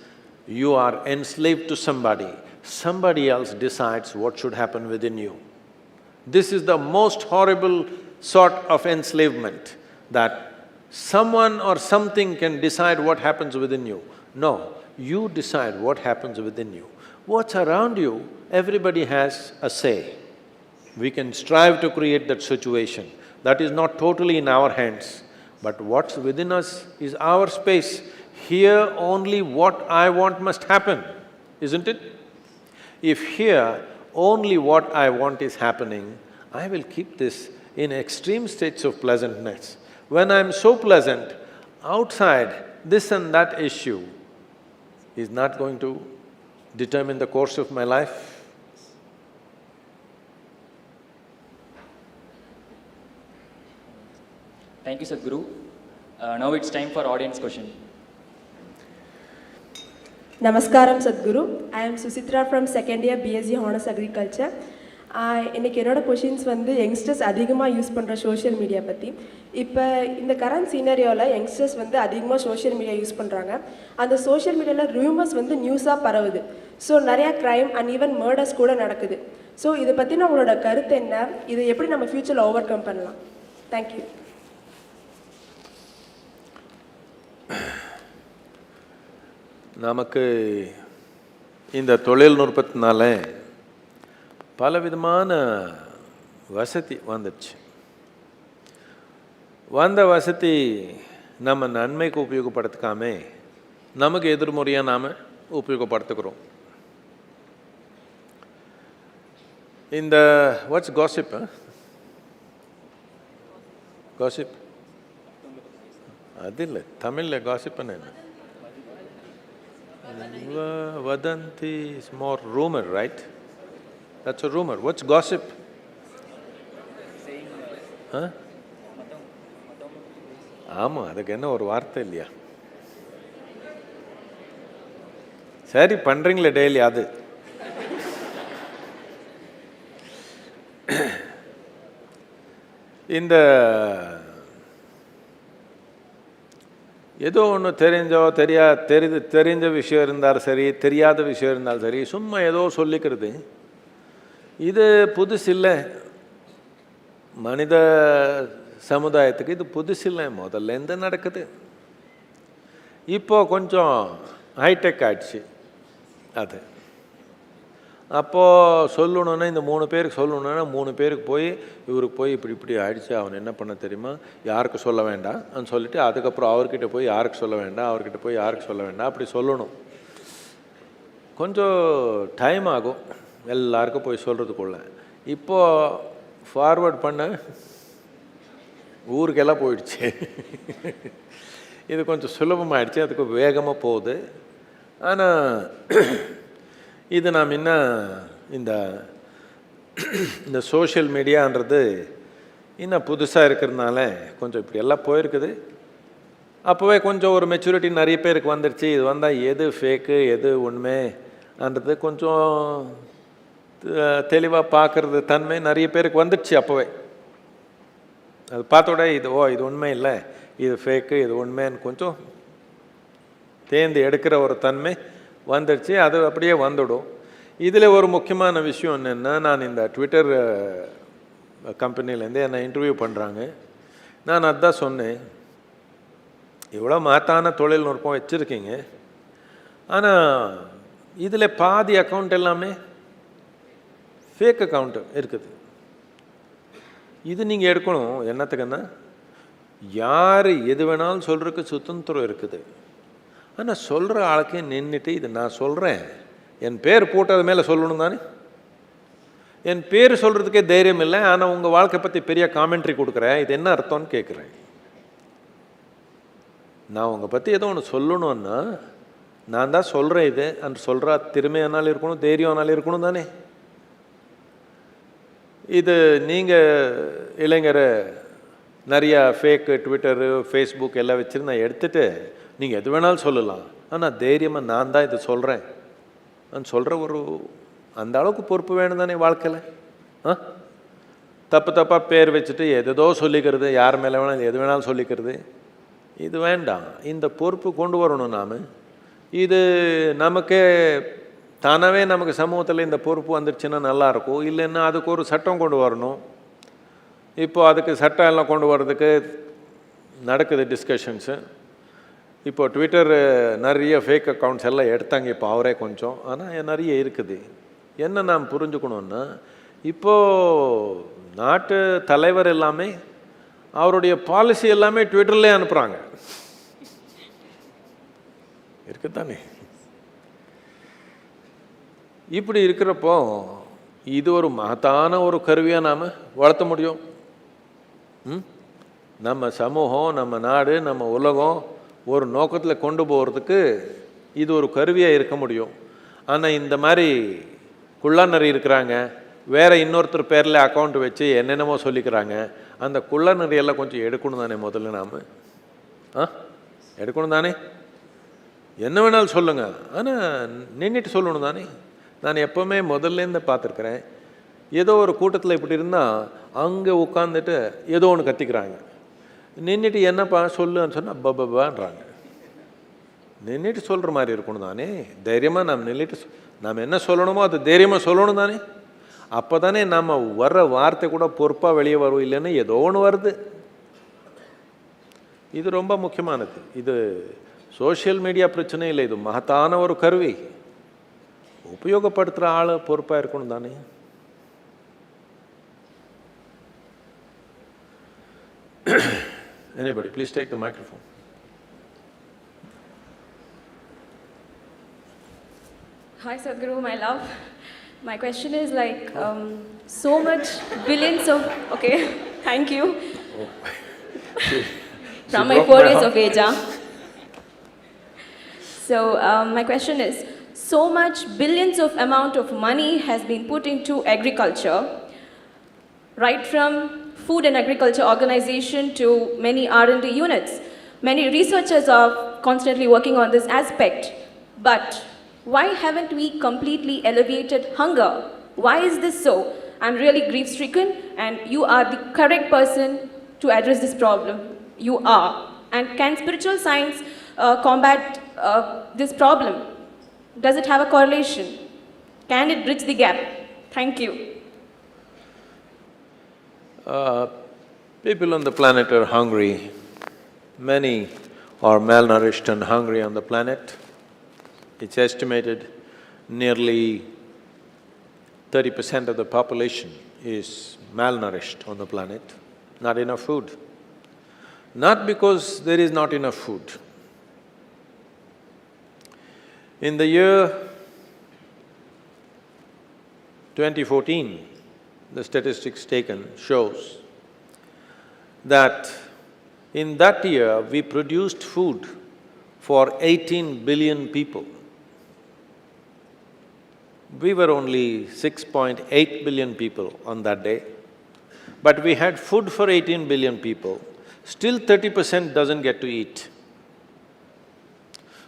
you are enslaved to somebody else decides what should happen within you. This is the most horrible sort of enslavement, that someone or something can decide what happens within you. No, you decide what happens within you. What's around you, everybody has a say. We can strive to create that situation. That is not totally in our hands, but what's within us is our space. Here only what I want must happen, isn't it? If here only what I want is happening, I will keep this in extreme states of pleasantness. When I'm so pleasant, outside this and that issue is not going to determine the course of my life. Thank you, Sadhguru. Now it's time for audience question. Namaskaram Sadhguru. I am Susitra from second year BSc Honors Agriculture. இன்னைக்கு என்னோட questions வந்து youngsters அதிகமாக use பண்ணுற social media பற்றி. இப்போ இந்த current சீனரியோவில் youngsters வந்து அதிகமாக சோஷியல் மீடியா யூஸ் பண்ணுறாங்க. அந்த சோஷியல் மீடியாவில் ரூமர்ஸ் வந்து நியூஸாக பரவுது. ஸோ நிறையா க்ரைம் அண்ட் ஈவன் மர்டர்ஸ் கூட நடக்குது. ஸோ இதை பற்றின உங்களோட கருத்து என்ன? இதை எப்படி நம்ம ஃப்யூச்சரில் ஓவர் கம் பண்ணலாம்? தேங்க்யூ. நமக்கு இந்த தொழில்நுட்பத்தினால பலவிதமான வசதி வந்துடுச்சு. வந்த வசதி நம்ம நன்மைக்கு உபயோகப்படுத்திக்காம நமக்கு எதிர்முறையாக நாம் உபயோகப்படுத்துக்கிறோம். இந்த வாட்ஸ் காசிப்? காசிப் அது இல்லை, தமிழில் காசிப்னு என்ன? Vadanti is more rumor, right? That's a rumor. What's gossip? Huh? ஆமா, அதுக்கு என்ன ஒரு வார்த்தை இல்லையா? சரி பண்றீங்களே டெய்லி அது. இந்த ஏதோ ஒன்று தெரிஞ்ச விஷயம் இருந்தாலும் சரி, தெரியாத விஷயம் இருந்தாலும் சரி, சும்மா ஏதோ சொல்லிக்கிறது, இது புதுசு இல்லை. மனித சமுதாயத்துக்கு இது புதுசு இல்லை, முதல்லேருந்து நடக்குது. இப்போ கொஞ்சம் ஹைடெக் ஆயிடுச்சு அது. அப்போது சொல்லணுன்னா, இந்த 3 பேருக்கு சொல்லணுன்னா 3 பேருக்கு போய் இவருக்கு போய் இப்படி ஆயிடுச்சு, அவன் என்ன பண்ண தெரியுமா, யாருக்கு சொல்ல வேண்டாம்னு சொல்லிட்டு அதுக்கப்புறம் அவர்கிட்ட போய் யாருக்கு சொல்ல வேண்டாம், அவர்கிட்ட போய் யாருக்கு சொல்ல வேண்டாம், அப்படி சொல்லணும். கொஞ்சம் டைம் ஆகும் எல்லாருக்கும் போய் சொல்கிறதுக்குள்ள. இப்போது ஃபார்வர்ட் பண்ண ஊருக்கெல்லாம் போயிடுச்சு. இது கொஞ்சம் சுலபமாகிடுச்சு, அதுக்கு வேகமாக போகுது. ஆனால் இது நாம் இன்னும் இந்த சோஷியல் மீடியான்றது இன்னும் புதுசாக இருக்கிறதுனால கொஞ்சம் இப்படி எல்லாம் போயிருக்குது. அப்போவே கொஞ்சம் ஒரு மெச்சூரிட்டி நிறைய பேருக்கு வந்துடுச்சு. இது வந்தால் எது ஃபேக்கு எது உண்மைன்றது கொஞ்சம் தெளிவாக பார்க்குறது தன்மை நிறைய பேருக்கு வந்துடுச்சு. அப்போவே அது பார்த்தோட இது உண்மை இல்லை, இது ஃபேக்கு இது உண்மைன்னு கொஞ்சம் தேர்ந்து எடுக்கிற ஒரு தன்மை வந்துடுச்சு. அது அப்படியே வந்துடும். இதில் ஒரு முக்கியமான விஷயம் என்னென்னா, நான் இந்த ட்விட்டர் கம்பெனிலேருந்து என்னை இன்டர்வியூ பண்ணுறாங்க. நான் அதுதான் சொன்னேன், இவ்வளோ மாத்தான தொழில்நுட்பம் வச்சுருக்கீங்க, ஆனால் இதில் பாதி அக்கௌண்ட் எல்லாமே ஃபேக் அக்கௌண்ட்டு இருக்குது. இது நீங்கள் எடுக்கணும். என்னத்துக்குன்னா, யார் எது வேணாலும் சொல்கிறதுக்கு சுதந்திரம் இருக்குது. ஆனால் சொல்கிற ஆளுக்கே நின்றுட்டு இது நான் சொல்கிறேன், என் பேர் போட்டது மேலே சொல்லணும் தானே. என் பேர் சொல்கிறதுக்கே தைரியம் இல்லை, ஆனால் உங்கள் வாழ்க்கை பற்றி பெரிய காமெண்ட்ரி கொடுக்குறேன், இது என்ன அர்த்தம்னு கேட்குறேன். நான் உங்களை பற்றி ஏதோ ஒன்று சொல்லணுன்னா நான் தான் சொல்கிறேன். இது அந்த சொல்கிற திறமையானாலும் இருக்கணும், தைரியம்னாலும் இருக்கணும் தானே. இது நீங்கள் இளைஞர் நிறையா ஃபேக்கு ட்விட்டரு ஃபேஸ்புக் எல்லாம் வச்சுருந்து நான் எடுத்துகிட்டு நீங்கள் எது வேணாலும் சொல்லலாம், ஆனால் தைரியமாக நான் தான் இதை சொல்கிறேன் சொல்கிற ஒரு அந்த அளவுக்கு பொறுப்பு வேணும் தானே வாழ்க்கையில். தப்பாக பேர் வச்சுட்டு எதோ சொல்லிக்கிறது, யார் மேலே வேணாலும் எது வேணாலும் சொல்லிக்கிறது, இது வேண்டாம். இந்த பொறுப்பு கொண்டு வரணும் நாம். இது நமக்கே தானாகவே நமக்கு சமூகத்தில் இந்த பொறுப்பு வந்துடுச்சுன்னா நல்லாயிருக்கும். இல்லைன்னா அதுக்கு ஒரு சட்டம் கொண்டு வரணும். இப்போது அதுக்கு சட்டம் எல்லாம் கொண்டு வர்றதுக்கு நடக்குது டிஸ்கஷன்ஸு. இப்போ ட்விட்டர் நிறைய ஃபேக் அக்கௌண்ட்ஸ் எல்லாம் எடுத்தாங்க இப்போ அவரே கொஞ்சம். ஆனால் நிறைய இருக்குது. என்ன நாம் புரிஞ்சுக்கணுன்னா, இப்போ நாட்டு தலைவர் எல்லாமே அவருடைய பாலிசி எல்லாமே ட்விட்டர்லே அனுப்புகிறாங்க. இருக்குதானே? இப்படி இருக்கிறப்போ இது ஒரு மகத்தான ஒரு கருவியாக நாம் வளர்த்த முடியும். நம்ம சமூகம், நம்ம நாடு, நம்ம உலகம் ஒரு நோக்கத்தில் கொண்டு போகிறதுக்கு இது ஒரு கருவியாக இருக்க முடியும். ஆனால் இந்த மாதிரி குள்ளநரி இருக்கிறாங்க, வேறு இன்னொருத்தர் பேரில் அக்கௌண்ட் வச்சு என்னென்னமோ சொல்லிக்கிறாங்க. அந்த குள்ளநரியெல்லாம் கொஞ்சம் எடுக்கணும் தானே முதல்ல நாம்? எடுக்கணும் தானே? என்ன வேணாலும் சொல்லுங்கள், ஆனால் நின்றுட்டு சொல்லணும் தானே? நான் எப்போவுமே முதல்லேருந்து பார்த்துருக்குறேன், ஏதோ ஒரு கூட்டத்தில் இப்படி இருந்தால் அங்கே உட்காந்துட்டு ஏதோ ஒன்று கத்திக்கிறாங்க. நின்றுட்டு என்னப்பா சொல்லுன்னு சொன்னால் பபான்றாங்க. நின்றுட்டு சொல்கிற மாதிரி இருக்கணும் தானே? தைரியமாக நாம் நின்றுட்டு நாம் என்ன சொல்லணுமோ அது தைரியமாக சொல்லணும் தானே? அப்போ தானே நம்ம வர்ற வார்த்தை கூட பொறுப்பாக வெளியே வரும். இல்லைன்னா ஏதோ ஒன்று வருது. இது ரொம்ப முக்கியமானது. இது சோஷியல் மீடியா பிரச்சனை இல்லை, இது மகத்தான ஒரு கருவி. உபயோகப்படுத்துகிற ஆள் பொறுப்பாக இருக்கணும் தானே? Anybody, please take the microphone. Hi Sadhguru, my love. My question is like, so much billions of, okay, thank you. From my 4 years of age, So my question is, so much billions of amount of money has been put into agriculture, right from Food and Agriculture Organization to many R&D units. Many researchers are constantly working on this aspect. But why haven't we completely alleviated hunger? Why is this so? I'm really grief-stricken, and you are the correct person to address this problem. You are. And can spiritual science combat this problem? Does it have a correlation? Can it bridge the gap? Thank you. People on the planet are hungry. Many are malnourished and hungry on the planet. It's estimated nearly 30% of the population is malnourished on the planet. Not enough food. Not because there is not enough food. In the year 2014, the statistics taken shows that in that year we produced food for 18 billion people. We were only 6.8 billion people on that day, but we had food for 18 billion people. Still 30% doesn't get to eat.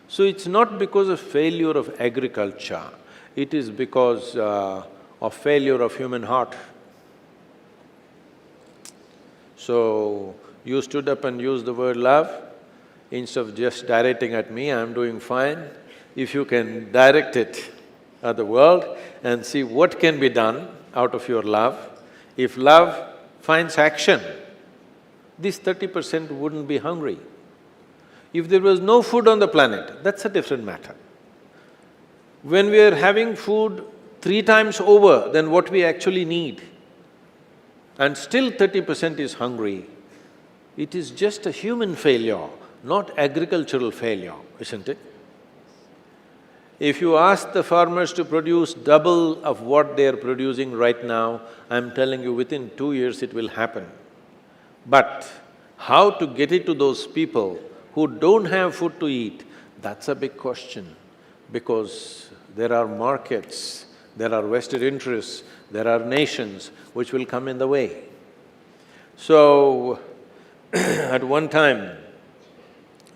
So it's not because of failure of agriculture, it is because of failure of human heart. So, you stood up and used the word love. Instead of just directing at me, I'm doing fine. If you can direct it at the world and see what can be done out of your love, if love finds action, this 30% wouldn't be hungry. If there was no food on the planet, that's a different matter. When we are having food 3 times over than what we actually need, and still 30% is hungry, it is just a human failure, not agricultural failure, isn't it? If you ask the farmers to produce double of what they are producing right now, I'm telling you within 2 years it will happen. But how to get it to those people who don't have food to eat, that's a big question, because there are markets, there are vested interests, there are nations which will come in the way. So, at one time,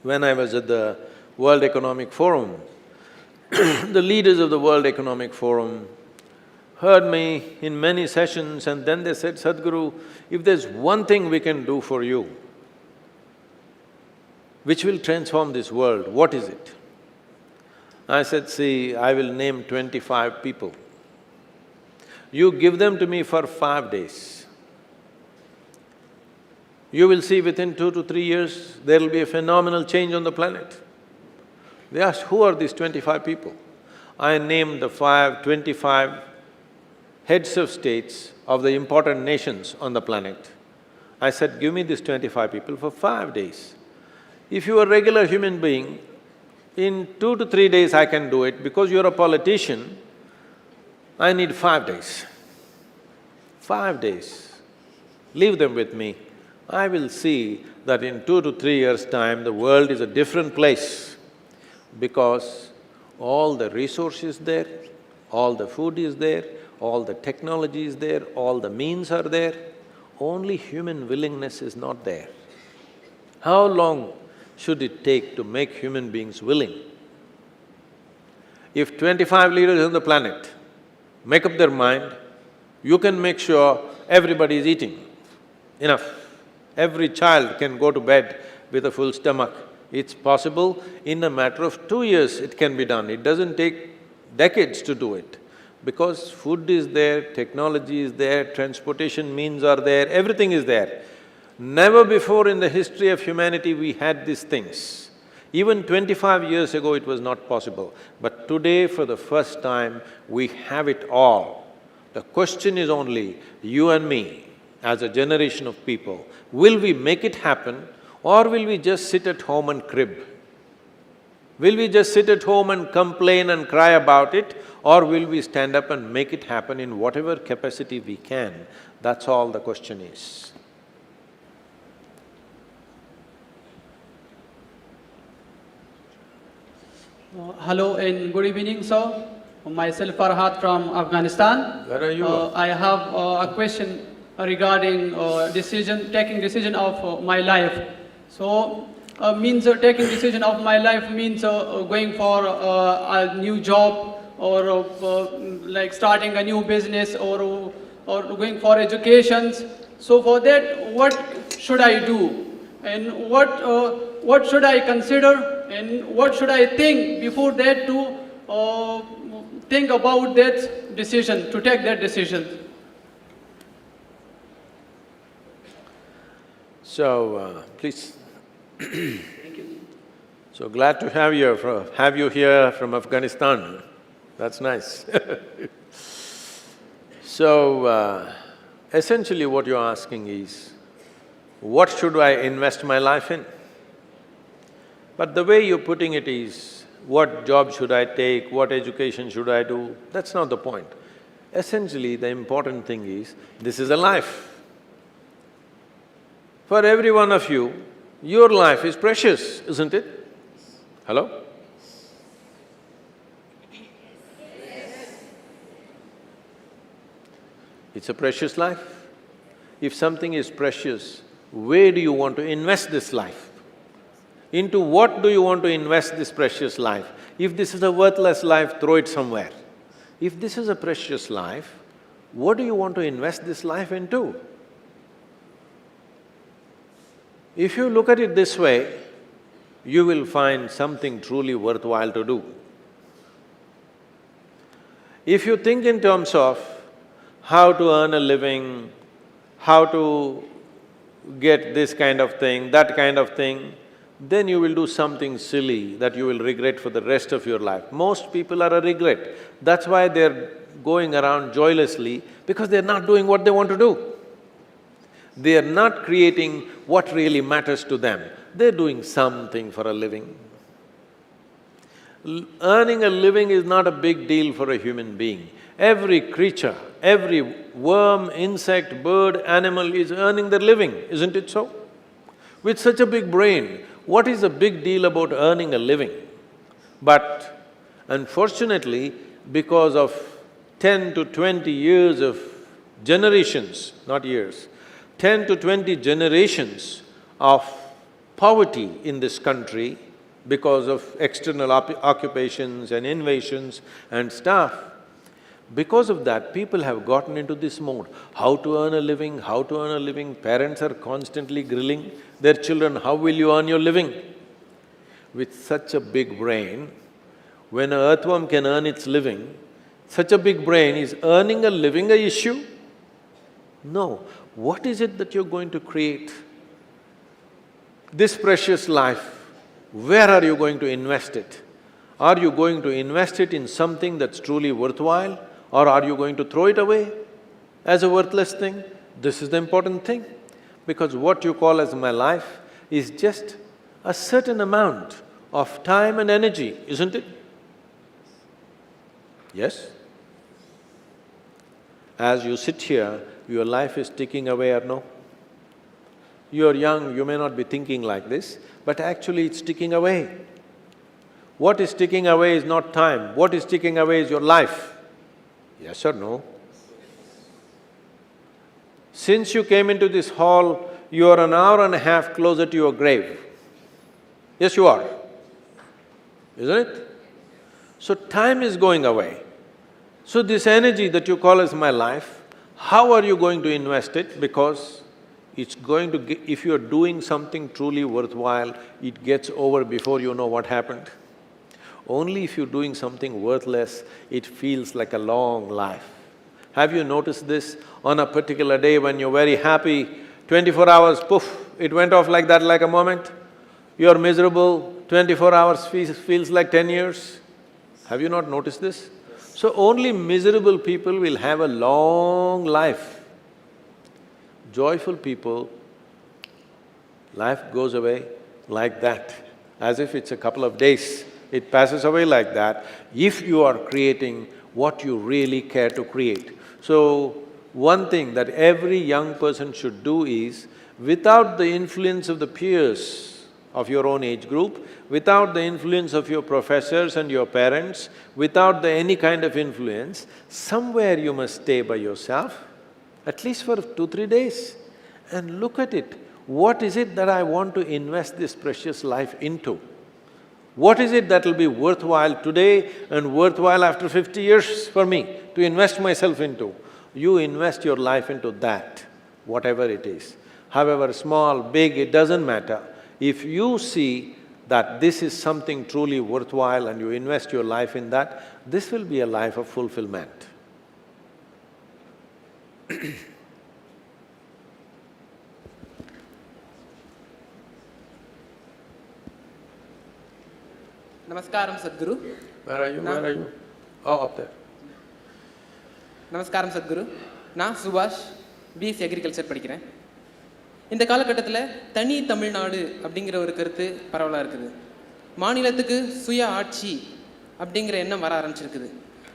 when I was at the World Economic Forum, the leaders of the World Economic Forum heard me in many sessions, and then they said, Sadhguru, if there's one thing we can do for you, which will transform this world, what is it? I said, see, I will name 25 people. You give them to me for 5 days. You will see within 2 to 3 years, there will be a phenomenal change on the planet. They asked, who are these 25 people? I named the 25 heads of states of the important nations on the planet. I said, give me these 25 people for 5 days. If you are a regular human being, in 2 to 3 days I can do it. Because you're a politician, I need 5 days. 5 days. Leave them with me. I will see that in 2 to 3 years' time, the world is a different place. Because all the resources there, all the food is there, all the technology is there, all the means are there, only human willingness is not there. How long should it take to make human beings willing? If 25 leaders on the planet make up their mind, you can make sure everybody is eating enough. Every child can go to bed with a full stomach. It's possible, in a matter of 2 years it can be done. It doesn't take decades to do it. Because food is there, technology is there, transportation means are there, everything is there. Never before in the history of humanity we had these things. Even 25 years ago it was not possible, but today for the first time we have it all. The question is only, you and me, as a generation of people, will we make it happen or will we just sit at home and crib? Will we just sit at home and complain and cry about it, or will we stand up and make it happen in whatever capacity we can? That's all the question is. Hello and good evening, sir. Myself Farhat from Afghanistan. Where are you? I have a question regarding taking decision of my life. So, taking decision of my life means going for a new job or like starting a new business or going for educations. So for that, what should I do? And what should I consider and what should I think before that to think about that decision, to take that decision? So, please. Thank you. So glad to have you here from Afghanistan. That's nice. So, essentially what you're asking is, what should I invest my life in? But the way you're putting it is, what job should I take, what education should I do? That's not the point. Essentially, the important thing is, this is a life. For every one of you, your life is precious, isn't it? Hello? It's a precious life. If something is precious, where do you want to invest this life? Into what do you want to invest this precious life? If this is a worthless life, throw it somewhere. If this is a precious life, what do you want to invest this life into? If you look at it this way, you will find something truly worthwhile to do. If you think in terms of how to earn a living, how to get this kind of thing, that kind of thing, then you will do something silly that you will regret for the rest of your life. Most people are a regret. That's why they're going around joylessly, because they're not doing what they want to do. They are not creating what really matters to them. They're doing something for a living. Earning a living is not a big deal for a human being. Every creature, every worm, insect, bird, animal is earning their living, isn't it so? With such a big brain, what is the big deal about earning a living? But unfortunately, because of 10 to 20 years of generations, not years, 10 to 20 generations of poverty in this country because of external occupations and invasions and stuff, because of that, people have gotten into this mode. How to earn a living, how to earn a living. Parents are constantly grilling their children, how will you earn your living? With such a big brain, when an earthworm can earn its living, such a big brain, is earning a living an issue? No. What is it that you're going to create? This precious life, where are you going to invest it? Are you going to invest it in something that's truly worthwhile? Or are you going to throw it away as a worthless thing? This is the important thing. Because what you call as my life is just a certain amount of time and energy, isn't it? Yes? As you sit here, your life is ticking away or no? You're young, you may not be thinking like this, but actually it's ticking away. What is ticking away is not time, what is ticking away is your life. Yes or no? Since you came into this hall, you are an hour and a half closer to your grave. Yes, you are, isn't it? So time is going away. So this energy that you call as my life, how are you going to invest it? Because it's going to… if you're doing something truly worthwhile, it gets over before you know what happened. Only if you're doing something worthless, it feels like a long life. Have you noticed this? On a particular day when you're very happy, 24 hours, poof, it went off like that, like a moment. You're miserable, 24 hours feels like 10 years. Have you not noticed this? So only miserable people will have a long life. Joyful people, life goes away like that, as if it's a couple of days. It passes away like that, if you are creating what you really care to create. So, one thing that every young person should do is, without the influence of the peers of your own age group, without the influence of your professors and your parents, without any kind of influence, somewhere you must stay by yourself, at least for 2-3 days, and look at it. What is it that I want to invest this precious life into? What is it that will be worthwhile today and worthwhile after 50 years for me to invest myself into? You invest your life into that, whatever it is. However small, big, it doesn't matter. If you see that this is something truly worthwhile and you invest your life in that, this will be a life of fulfillment. Namaskaram Sadhguru. Where are you? Oh, up there. Namaskaram Sadhguru. நான் சுபாஷ், BSc agriculture படிக்கிறேன். இந்த காலகட்டத்தில் தனி தமிழ்நாடு அப்படிங்கிற ஒரு கருத்து பரவலாக இருக்குது. மாநிலத்துக்கு சுய ஆட்சி அப்படிங்கிற எண்ணம் வர ஆரம்பிச்சிருக்குது.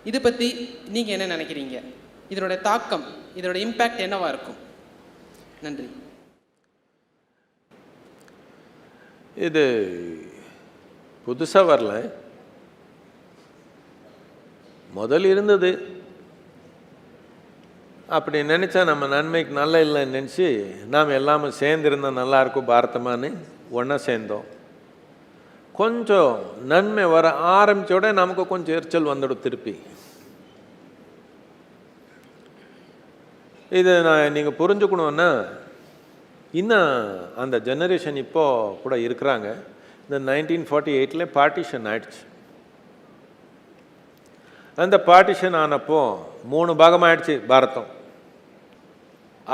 இதை பற்றி நீங்கள் என்ன நினைக்கிறீங்க? இதனோட தாக்கம், இதனோட இம்பேக்ட் என்னவா இருக்கும்? நன்றி. இது புதுசாக வரல, முதல் இருந்தது. அப்படி நினச்சா நம்ம நன்மைக்கு நல்லா இல்லைன்னு நினச்சி நாம் எல்லாமே சேர்ந்துருந்தால் நல்லாயிருக்கும் பாரதமானு ஒன்றா சேர்ந்தோம். கொஞ்சம் நன்மை வர ஆரம்பித்தோட நமக்கு கொஞ்சம் எரிச்சல் வந்துடும் திருப்பி. இதை நீங்கள் புரிஞ்சுக்கணுன்னா, இன்னும் அந்த ஜெனரேஷன் இப்போது கூட இருக்கிறாங்க. இந்த 1948 பார்ட்டிஷன் ஆயிடுச்சு. அந்த பார்ட்டிஷன் ஆனப்போ 3 பாகமாகிடுச்சு பாரதம்.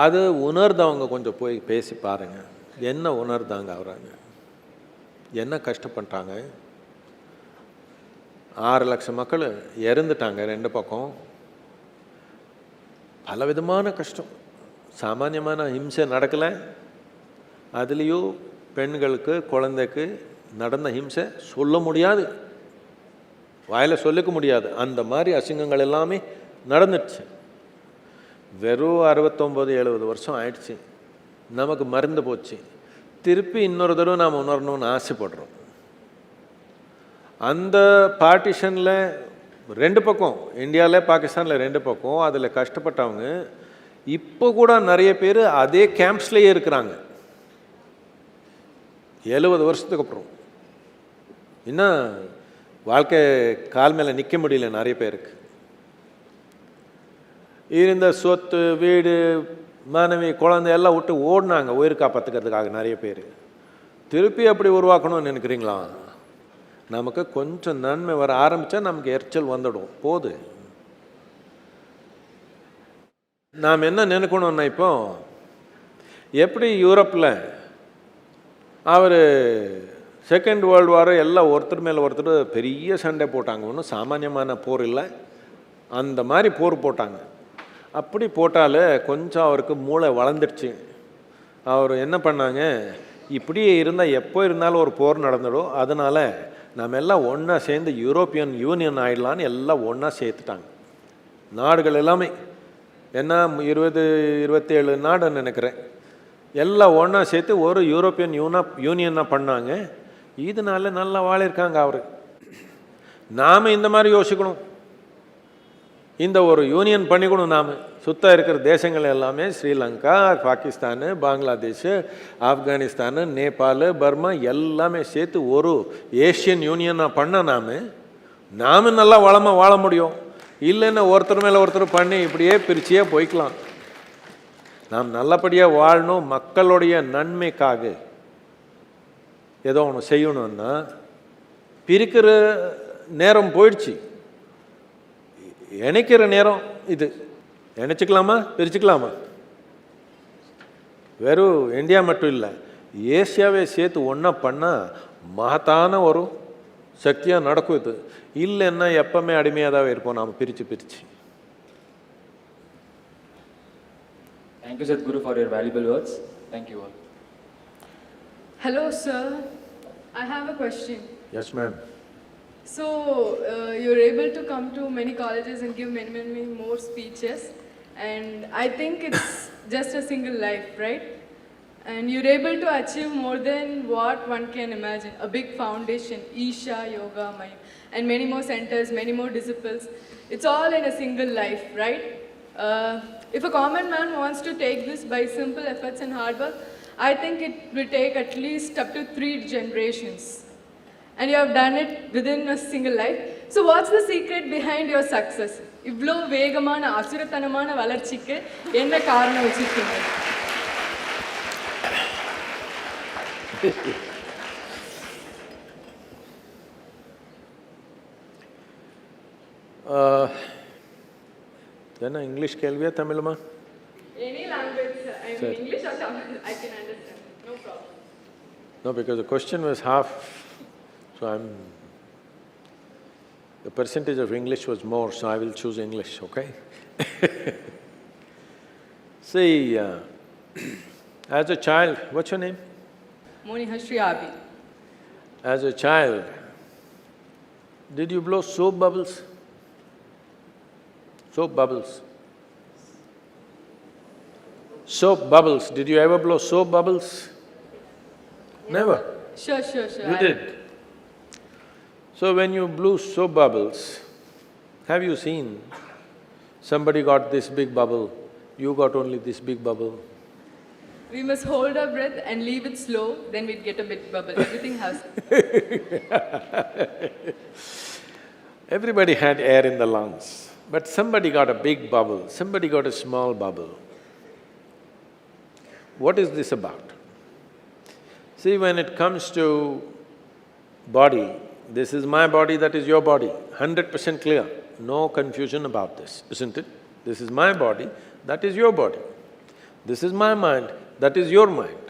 அது உணர்ந்தவங்க கொஞ்சம் போய் பேசி பாருங்கள், என்ன உணர்ந்தாங்க அவராங்க, என்ன கஷ்டப்பட்டாங்க. 6 லட்சம் மக்கள் இறந்துட்டாங்க 2 பக்கம். பலவிதமான கஷ்டம், சாமானியமான ஹிம்சை நடக்கலை. அதுலேயும் பெண்களுக்கு, குழந்தைக்கு நடந்த ஹிம்சை சொல்ல முடியாது, வாயில் சொல்லிக்க முடியாது. அந்த மாதிரி அசிங்கங்கள் எல்லாமே நடந்துடுச்சு. வெறும் 69-70 வருஷம் ஆயிடுச்சு. நமக்கு மறந்து போச்சு. திருப்பி இன்னொரு தடவை நாம் உணரணும்னு ஆசைப்படுறோம். அந்த பார்ட்டிஷனில் 2 பக்கம், இந்தியாவில் பாகிஸ்தானில் 2 பக்கம், அதில் கஷ்டப்பட்டவங்க இப்போ கூட நிறைய பேர் அதே கேம்ப்ஸ்லேயே இருக்கிறாங்க 70 வருஷத்துக்கு அப்புறம். இன்னும் வாழ்க்கை கால் மேலே நிற்க முடியல நிறைய பேருக்கு. இருந்த சொத்து, வீடு, மனைவி, குழந்தை எல்லாம் விட்டு ஓடினாங்க உயிர் காப்பாற்றுக்கிறதுக்காக நிறைய பேர். திருப்பி அப்படி உருவாக்கணும்னு நினைக்கிறீங்களா? நமக்கு கொஞ்சம் நன்மை வர ஆரம்பித்தா நமக்கு எரிச்சல் வந்துடும். போது நாம் என்ன நினைக்கணும்னா, இப்போ எப்படி யூரோப்பில் அவர் செகண்ட் வேர்ல்டு வார் எல்லாம் ஒருத்தர் மேலே ஒருத்தர் பெரிய சண்டை போட்டாங்க. ஒன்றும் சாமானியமான போர் இல்லை. அந்த மாதிரி போர் போட்டாங்க. அப்படி போட்டாலே கொஞ்சம் அவருக்கு மூளை வளர்ந்துடுச்சு. அவர் என்ன பண்ணாங்க, இப்படியே இருந்தால் எப்போ இருந்தாலும் ஒரு போர் நடந்துடும், அதனால் நம்ம எல்லாம் ஒன்றா சேர்ந்து யூரோப்பியன் யூனியன் ஆகிடலான்னு எல்லாம் ஒன்றா சேர்த்துட்டாங்க. நாடுகள் எல்லாமே என்ன 27 நாடுன்னு நினைக்கிறேன், எல்லாம் ஒன்றா சேர்த்து ஒரு யூரோப்பியன் யூனியனாக பண்ணாங்க. இதனால நல்லா வாழிருக்காங்க அவர். நாம் இந்த மாதிரி யோசிக்கணும், இந்த ஒரு யூனியன் பண்ணிக்கணும். நாம் சுத்த இருக்கிற தேசங்கள் எல்லாமே ஸ்ரீலங்கா, பாகிஸ்தானு, பங்களாதேஷ், ஆப்கானிஸ்தானு, நேபாள், பர்மா எல்லாமே சேர்த்து ஒரு ஏஷியன் யூனியனாக பண்ண நாம் நல்லா வளமாக வாழ முடியும். இல்லைன்னா ஒருத்தர் மேலே ஒருத்தர் பண்ணி இப்படியே பிரிச்சியே போய்க்கலாம். நாம் நல்லபடியாக வாழணும், மக்களுடைய நன்மைக்காக ஏதோ ஒன்று செய்யணும்னா பிரிக்கிற நேரம் போயிடுச்சு, இணைக்கிற நேரம் இது. இணைச்சிக்கலாமா, பிரிச்சுக்கலாமா? வெறும் இந்தியா மட்டும் இல்லை, ஏசியாவே சேர்த்து ஒன்றா பண்ணால் மகத்தான ஒரு சக்தியாக நடக்கும். இது இல்லைன்னா எப்பவுமே அடிமையாக தான் இருப்போம் நாம் பிரித்து பிரித்து. Thank you, Sadhguru, for your valuable words. Thank you all. Hello, sir. I have a question. Yes, ma'am. So, you're able to come to many colleges and give many more speeches, and I think it's just a single life, right? And you're able to achieve more than what one can imagine. A big foundation, Isha, Yoga, Mind, and many more centers, many more disciples. It's all in a single life, right? If a common man wants to take this by simple efforts and hard work, I think it will take at least up to 3 generations. And you have done it within a single life. So what's the secret behind your success? இவ்ளோ வேகமான அசுரத்தனமான வளர்ச்சிக்கு என்ன காரணம் வச்சிருக்கீங்க? என்ன English கேள்வியா தமிழுமா? Any language, I mean English or Tamil, I can understand. No problem. No, because the question was half, so the percentage of English was more, so I will choose English, okay? See, as a child, what's your name? Moniha Shri Abi. As a child, did you blow soap bubbles? Soap bubbles. Soap bubbles. Did you ever blow soap bubbles? Never. Sure. You did. So when you blew soap bubbles, have you seen somebody got this big bubble, you got only this big bubble? We must hold our breath and leave it slow, then we'd get a big bubble. Everything has… Everybody had air in the lungs, but somebody got a big bubble, somebody got a small bubble. What is this about? See, when it comes to body, this is my body, that is your body, 100% clear, no confusion about this, isn't it? This is my body, that is your body. This is my mind, that is your mind.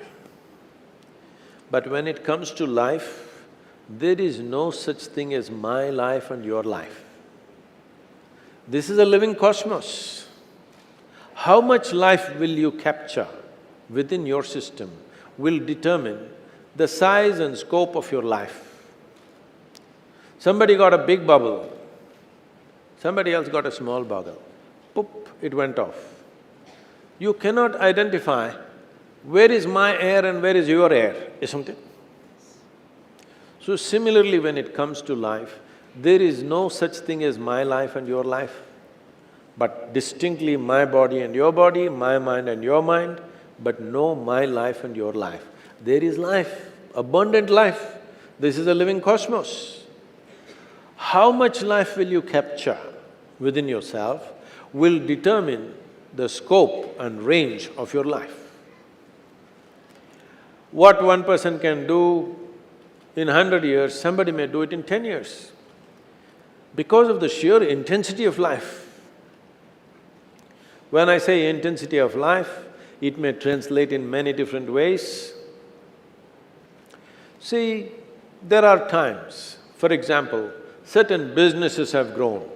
But when it comes to life, there is no such thing as my life and your life. This is a living cosmos. How much life will you capture within your system will determine the size and scope of your life. Somebody got a big bubble, somebody else got a small bubble. Poop, it went off. You cannot identify where is my air and where is your air, isn't it? So similarly, when it comes to life, there is no such thing as my life and your life, but distinctly my body and your body, my mind and your mind, but no my life and your life. There is life, abundant life. This is a living cosmos. How much life will you capture within yourself will determine the scope and range of your life. What one person can do in 100 years, somebody may do it in 10 years. Because of the sheer intensity of life. When I say intensity of life, it may translate in many different ways. See, there are times, for example, certain businesses have grown.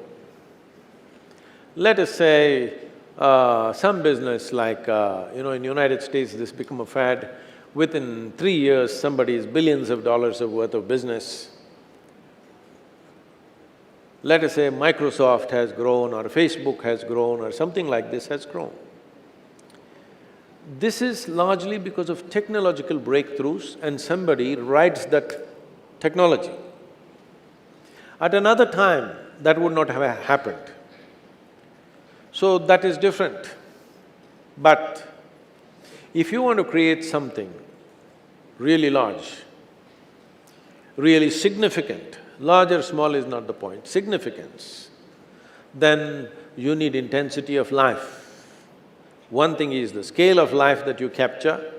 Let us say, some business like, in United States this become a fad. Within 3 years, somebody's billions of dollars of worth of business. Let us say Microsoft has grown or Facebook has grown or something like this has grown. This is largely because of technological breakthroughs and somebody rides that technology. At another time, that would not have happened. So that is different. But if you want to create something really large, really significant, large or small is not the point, significance, then you need intensity of life. One thing is the scale of life that you capture.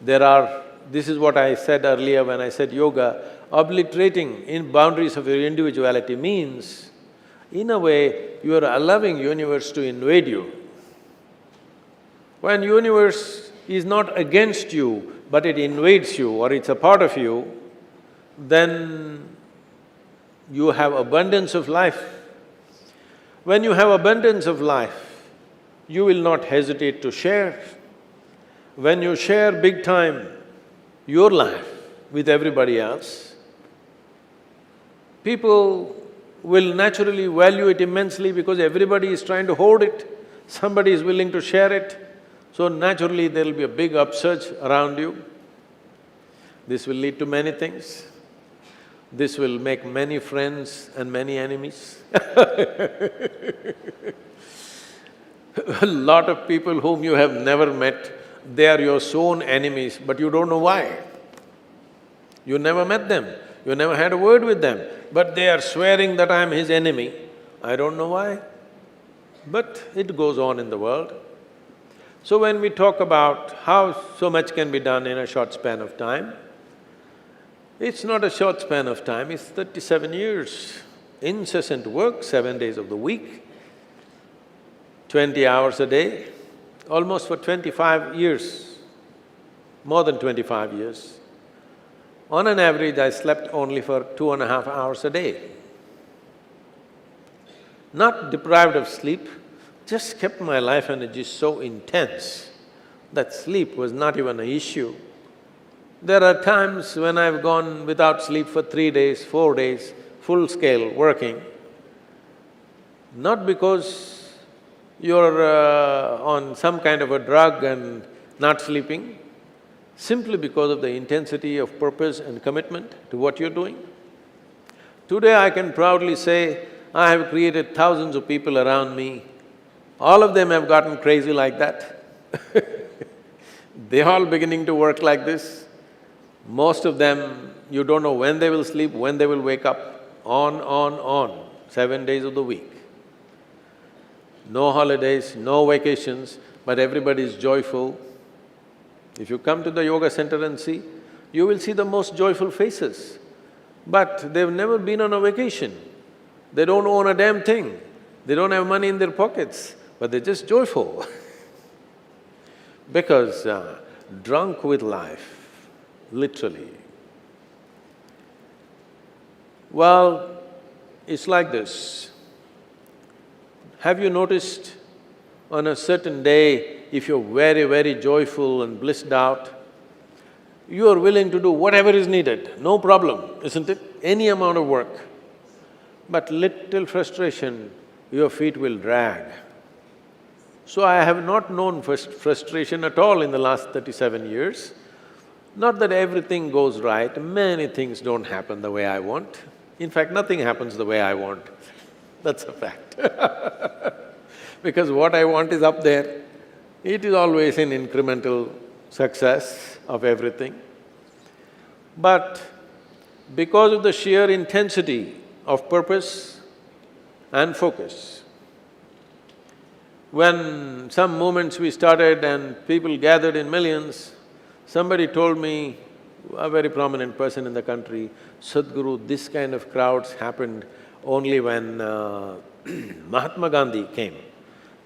This is what I said earlier when I said yoga, obliterating in boundaries of your individuality means, in a way, you are allowing universe to invade you. When universe is not against you, but it invades you or it's a part of you, then you have abundance of life. When you have abundance of life, you will not hesitate to share. When you share big time your life with everybody else, people will naturally value it immensely because everybody is trying to hoard it, somebody is willing to share it, so naturally there'll be a big upsurge around you. This will lead to many things. This will make many friends and many enemies. A lot of people whom you have never met, they are your sworn enemies, but you don't know why. You never met them, you never had a word with them, but they are swearing that I'm his enemy. I don't know why, but it goes on in the world. So when we talk about how so much can be done in a short span of time, it's not a short span of time, it's 37 years. Incessant work, 7 days of the week, 20 hours a day, almost for 25 years, more than 25 years. On an average, I slept only for 2.5 hours a day. Not deprived of sleep, just kept my life energy so intense that sleep was not even an issue. There are times when I've gone without sleep for 3 days, 4 days, full scale working, not because you're on some kind of a drug and not sleeping, simply because of the intensity of purpose and commitment to what you're doing. Today I can proudly say, I have created thousands of people around me, all of them have gotten crazy like that. They're all beginning to work like this. Most of them, you don't know when they will sleep, when they will wake up, on, 7 days of the week. No holidays, no vacations, but everybody is joyful. If you come to the yoga center and see, you will see the most joyful faces. But they've never been on a vacation. They don't own a damn thing. They don't have money in their pockets, but they're just joyful because drunk with life, literally. Well, it's like this. Have you noticed on a certain day, if you're very, very joyful and blissed out, you are willing to do whatever is needed, no problem, isn't it? Any amount of work. But little frustration, your feet will drag. So I have not known frustration at all in the last 37 years. Not that everything goes right, many things don't happen the way I want. In fact, nothing happens the way I want. That's a fact. Because what I want is up there. It is always an incremental success of everything. But because of the sheer intensity of purpose and focus, when some movements we started and people gathered in millions, somebody told me, a very prominent person in the country, Sadhguru, this kind of crowds happened only when Mahatma Gandhi came.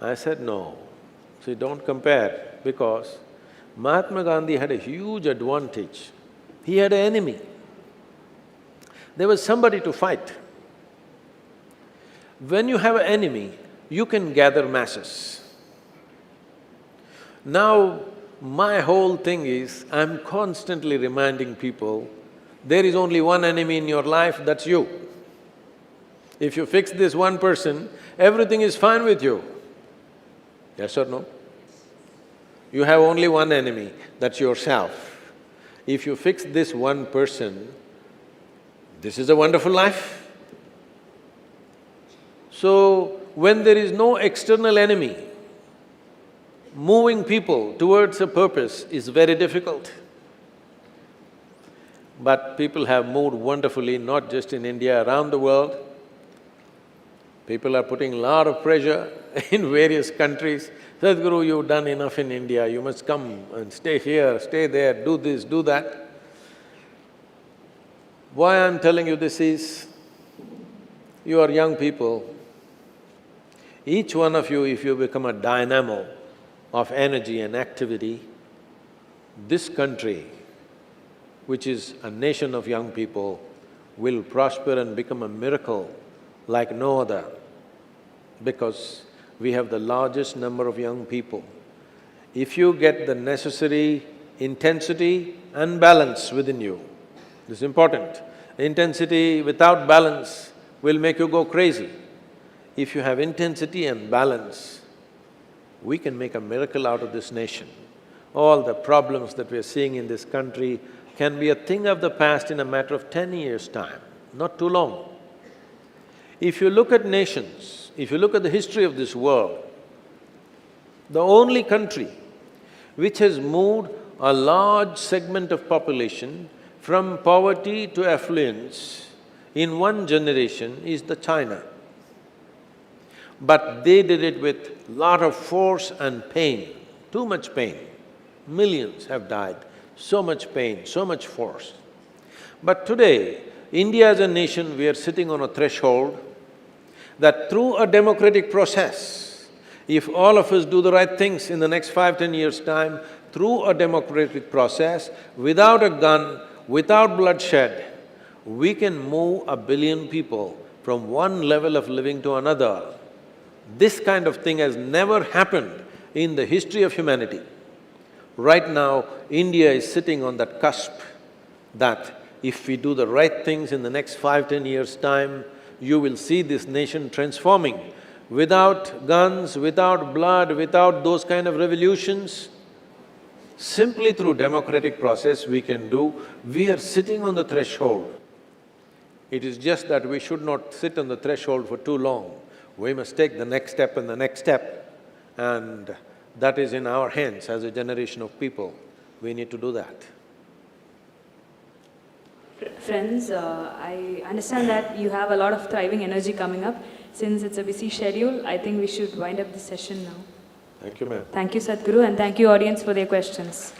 I said, no. See, don't compare, because Mahatma Gandhi had a huge advantage. He had an enemy. There was somebody to fight. When you have an enemy, you can gather masses. Now, my whole thing is, I'm constantly reminding people, there is only one enemy in your life, that's you. If you fix this one person, everything is fine with you. Yes or no? You have only one enemy, that's yourself. If you fix this one person, this is a wonderful life. So, when there is no external enemy, moving people towards a purpose is very difficult. But people have moved wonderfully, not just in India, around the world. People are putting a lot of pressure in various countries. Sadhguru, you've done enough in India, you must come and stay here, stay there, do this, do that. Why I'm telling you this is, you are young people. Each one of you, if you become a dynamo of energy and activity, this country, which is a nation of young people, will prosper and become a miracle like no other, because we have the largest number of young people. If you get the necessary intensity and balance within you, this is important. Intensity without balance will make you go crazy. If you have intensity and balance, we can make a miracle out of this nation. All the problems that we are seeing in this country can be a thing of the past in a matter of 10 years' time, not too long. If you look at nations, if you look at the history of this world, the only country which has moved a large segment of population from poverty to affluence in one generation is the China. But they did it with lot of force and pain, too much pain. Millions have died, so much pain, so much force. But today, India as a nation, we are sitting on a threshold that through a democratic process, if all of us do the right things in the next 5–10 years' time, through a democratic process, without a gun, without bloodshed, we can move 1 billion people from one level of living to another. This kind of thing has never happened in the history of humanity. Right now, India is sitting on that cusp that if we do the right things in the next 5–10 years' time, you will see this nation transforming. Without guns, without blood, without those kind of revolutions, simply through democratic process we can do. We are sitting on the threshold. It is just that we should not sit on the threshold for too long. We must take the next step and the next step, and that is in our hands as a generation of people. We need to do that. Friends, I understand that you have a lot of thriving energy coming up. Since it's a busy schedule, I think we should wind up the session now. Thank you, ma'am. Thank you, Sadhguru, and thank you, audience, for their questions.